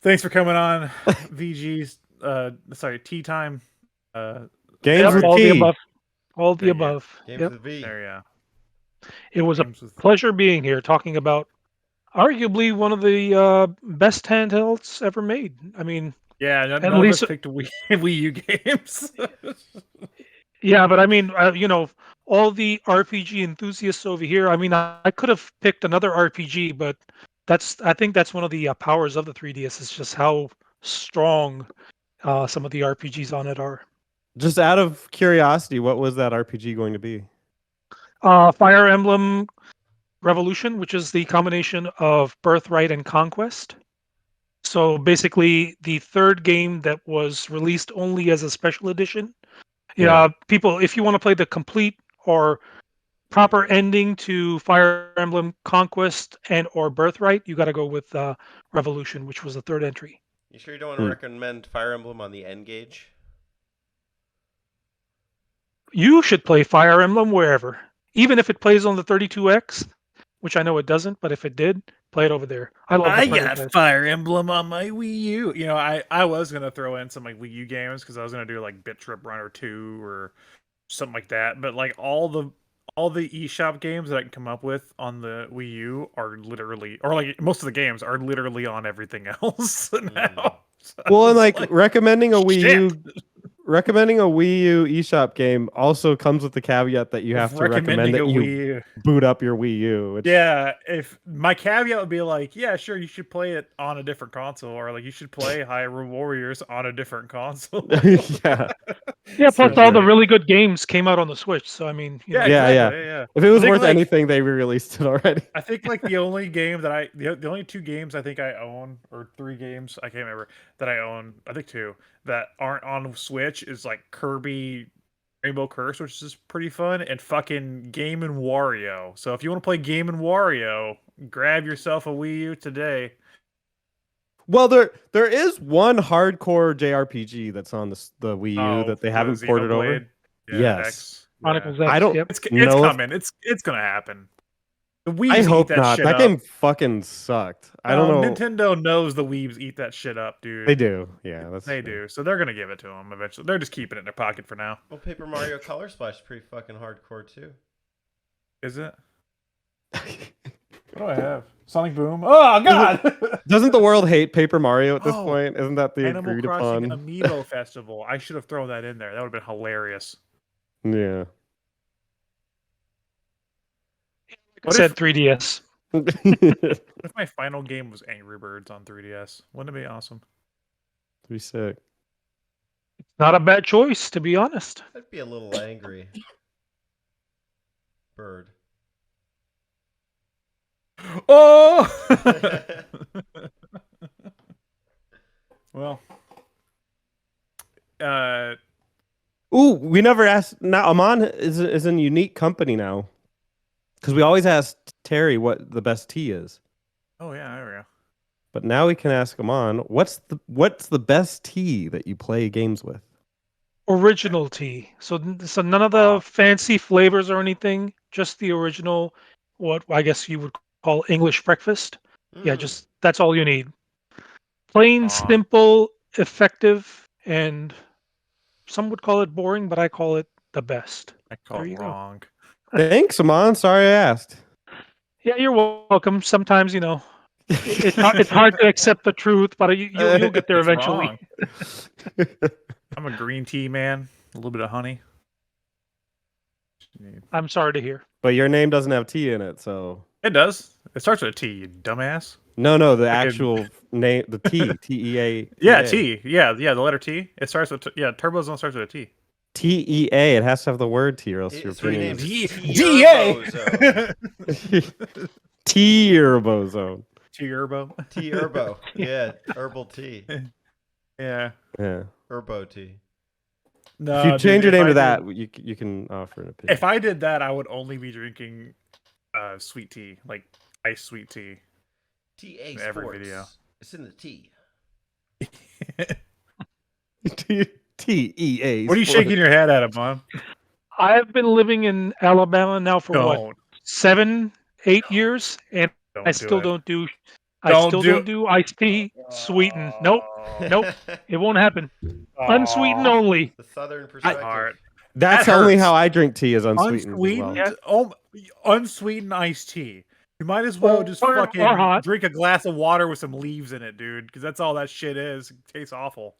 Thanks for coming on, VG's. Sorry, tea time. Games with all the tea. above. All the Thank you. above. Games Yep. with V. There, yeah. It was a Games with- pleasure being here, talking about arguably one of the best handhelds ever made. I mean, Yeah, none at of least us picked Wii U games. yeah, but I mean, all the RPG enthusiasts over here. I mean, I could have picked another RPG, but I think that's one of the powers of the 3DS is just how strong some of the RPGs on it are. Just out of curiosity, what was that RPG going to be? Fire Emblem Revolution, which is the combination of Birthright and Conquest. So basically, the third game that was released only as a special edition. Yeah, people, if you want to play the complete or proper ending to Fire Emblem Conquest and or Birthright, you got to go with Revolution, which was the third entry. You sure you don't want to recommend Fire Emblem on the N gauge? You should play Fire Emblem wherever, even if it plays on the 32X, which I know it doesn't, but if it did, play it over there. I got Fire Emblem on my Wii U. I was gonna throw in some like Wii U games because I was gonna do like Bit Trip Runner 2 or something like that. But like all the eShop games that I can come up with on the Wii U are literally, or like most of the games are literally on everything else now. So Well, and it's like recommending a Wii U shit. recommending a Wii U eShop game also comes with the caveat that you have to recommend that you boot up your Wii U. Which... Yeah, if my caveat would be like, yeah, sure, you should play it on a different console, or like you should play Hyrule Warriors on a different console. Yeah, plus all the really good games came out on the Switch, so I mean, you know. Yeah. If it was worth like, anything, they re-released it already. I think like the only game that the only two games I think I own, or three games, I can't remember, that I own, I think two, that aren't on Switch is like Kirby Rainbow Curse, which is pretty fun, and fucking Game and Wario. So if you want to play Game and Wario, grab yourself a Wii U today. Well, there is one hardcore JRPG that's on the Wii U that they haven't ported over. Yes. Chronicles Yeah. X, I don't yep. It's coming. It's gonna happen. The Weebs I hope eat that not. shit That up. game fucking sucked. I don't know. Nintendo knows the Weebs eat that shit up, dude. They do. Yeah, They do. So they're gonna give it to them eventually. They're just keeping it in their pocket for now. Well, Paper Mario Color Splash is pretty fucking hardcore too. Is it? What do I have? Sonic Boom. Oh God! Doesn't the world hate Paper Mario at this Oh, point? Isn't that the Animal agreed Crossing upon? Amiibo Festival. I should have thrown that in there. That would have been hilarious. Yeah. I said 3DS. What if my final game was Angry Birds on 3DS? Wouldn't it be awesome? Be sick. Not a bad choice, to be honest. I'd be a little angry. Bird. Oh! Well, Ooh, we never asked. Now Amon is in a unique company now, because we always ask Terry what the best tea is, Oh yeah, there we go. but now we can ask Amon what's the best tea that you play games with. Original tea. So none of the fancy flavors or anything. Just the original. What I guess you would call English breakfast. Yeah, just that's all you need. Plain, simple, effective, and some would call it boring, but I call it the best. I call There it you go. wrong. Thanks, Amon. Sorry I asked. Yeah, you're welcome. Sometimes, it's hard to accept the truth, but you'll get there It's eventually. wrong. I'm a green tea man. A little bit of honey. I'm sorry to hear. But your name doesn't have T in it, so It does. It starts with a T, you dumbass. no, the actual name, the T, T-E-A. Yeah, T. Yeah, the letter T. It starts with Turbozone starts with a T. T-E-A. It has to have the word T, or else your His real opinion name's is D-A. T-Urbozone. T-Urbo. Tea Herbo. Yeah, herbal tea. Yeah. Yeah. Herbo tea. No, If you change your if name I to did- that, you can offer an opinion. If I did that, I would only be drinking sweet tea, like iced sweet tea. TA In every Sports. video. It's in the T. T-E-A. What are you shaking your head at, Mom? I've been living in Alabama now for what, Don't. 7, 8 years, and Don't I do still it. don't do. Don't don't do iced tea sweetened. Nope, nope, it won't happen. Unsweetened Aw. only. The Southern perspective. Heart. That's That only hurts. how I drink tea is unsweetened. Unsweetened, As unsweetened iced tea. You might as well just Or fucking hot. drink a glass of water with some leaves in it, dude. Because that's all that shit is. It tastes awful.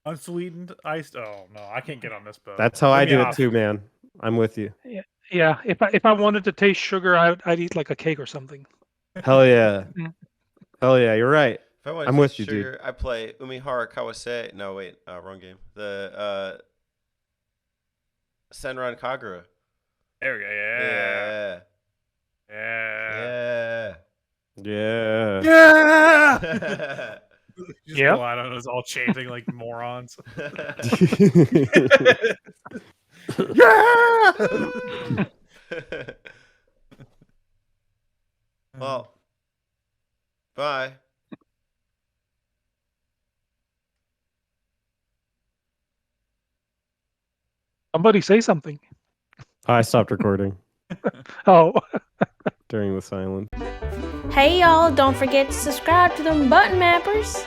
Unsweetened iced. Oh no, I can't get on this boat. That's how Let I me do off. it too, man. I'm with you. Yeah, if I wanted to taste sugar, I'd eat like a cake or something. Hell yeah. Mm. Hell yeah. You're right. If I want I'm to with you, sugar, I play Umihara Kawase. No, wait, wrong game. The Senran Kagura. There we go. Yeah. Yeah. Yeah. Yeah. Yeah. Just Yep. go out on us all chanting like morons. Yeah. Well, bye. Somebody say something. I stopped recording Oh. during the silence. Hey y'all, don't forget to subscribe to them button mappers.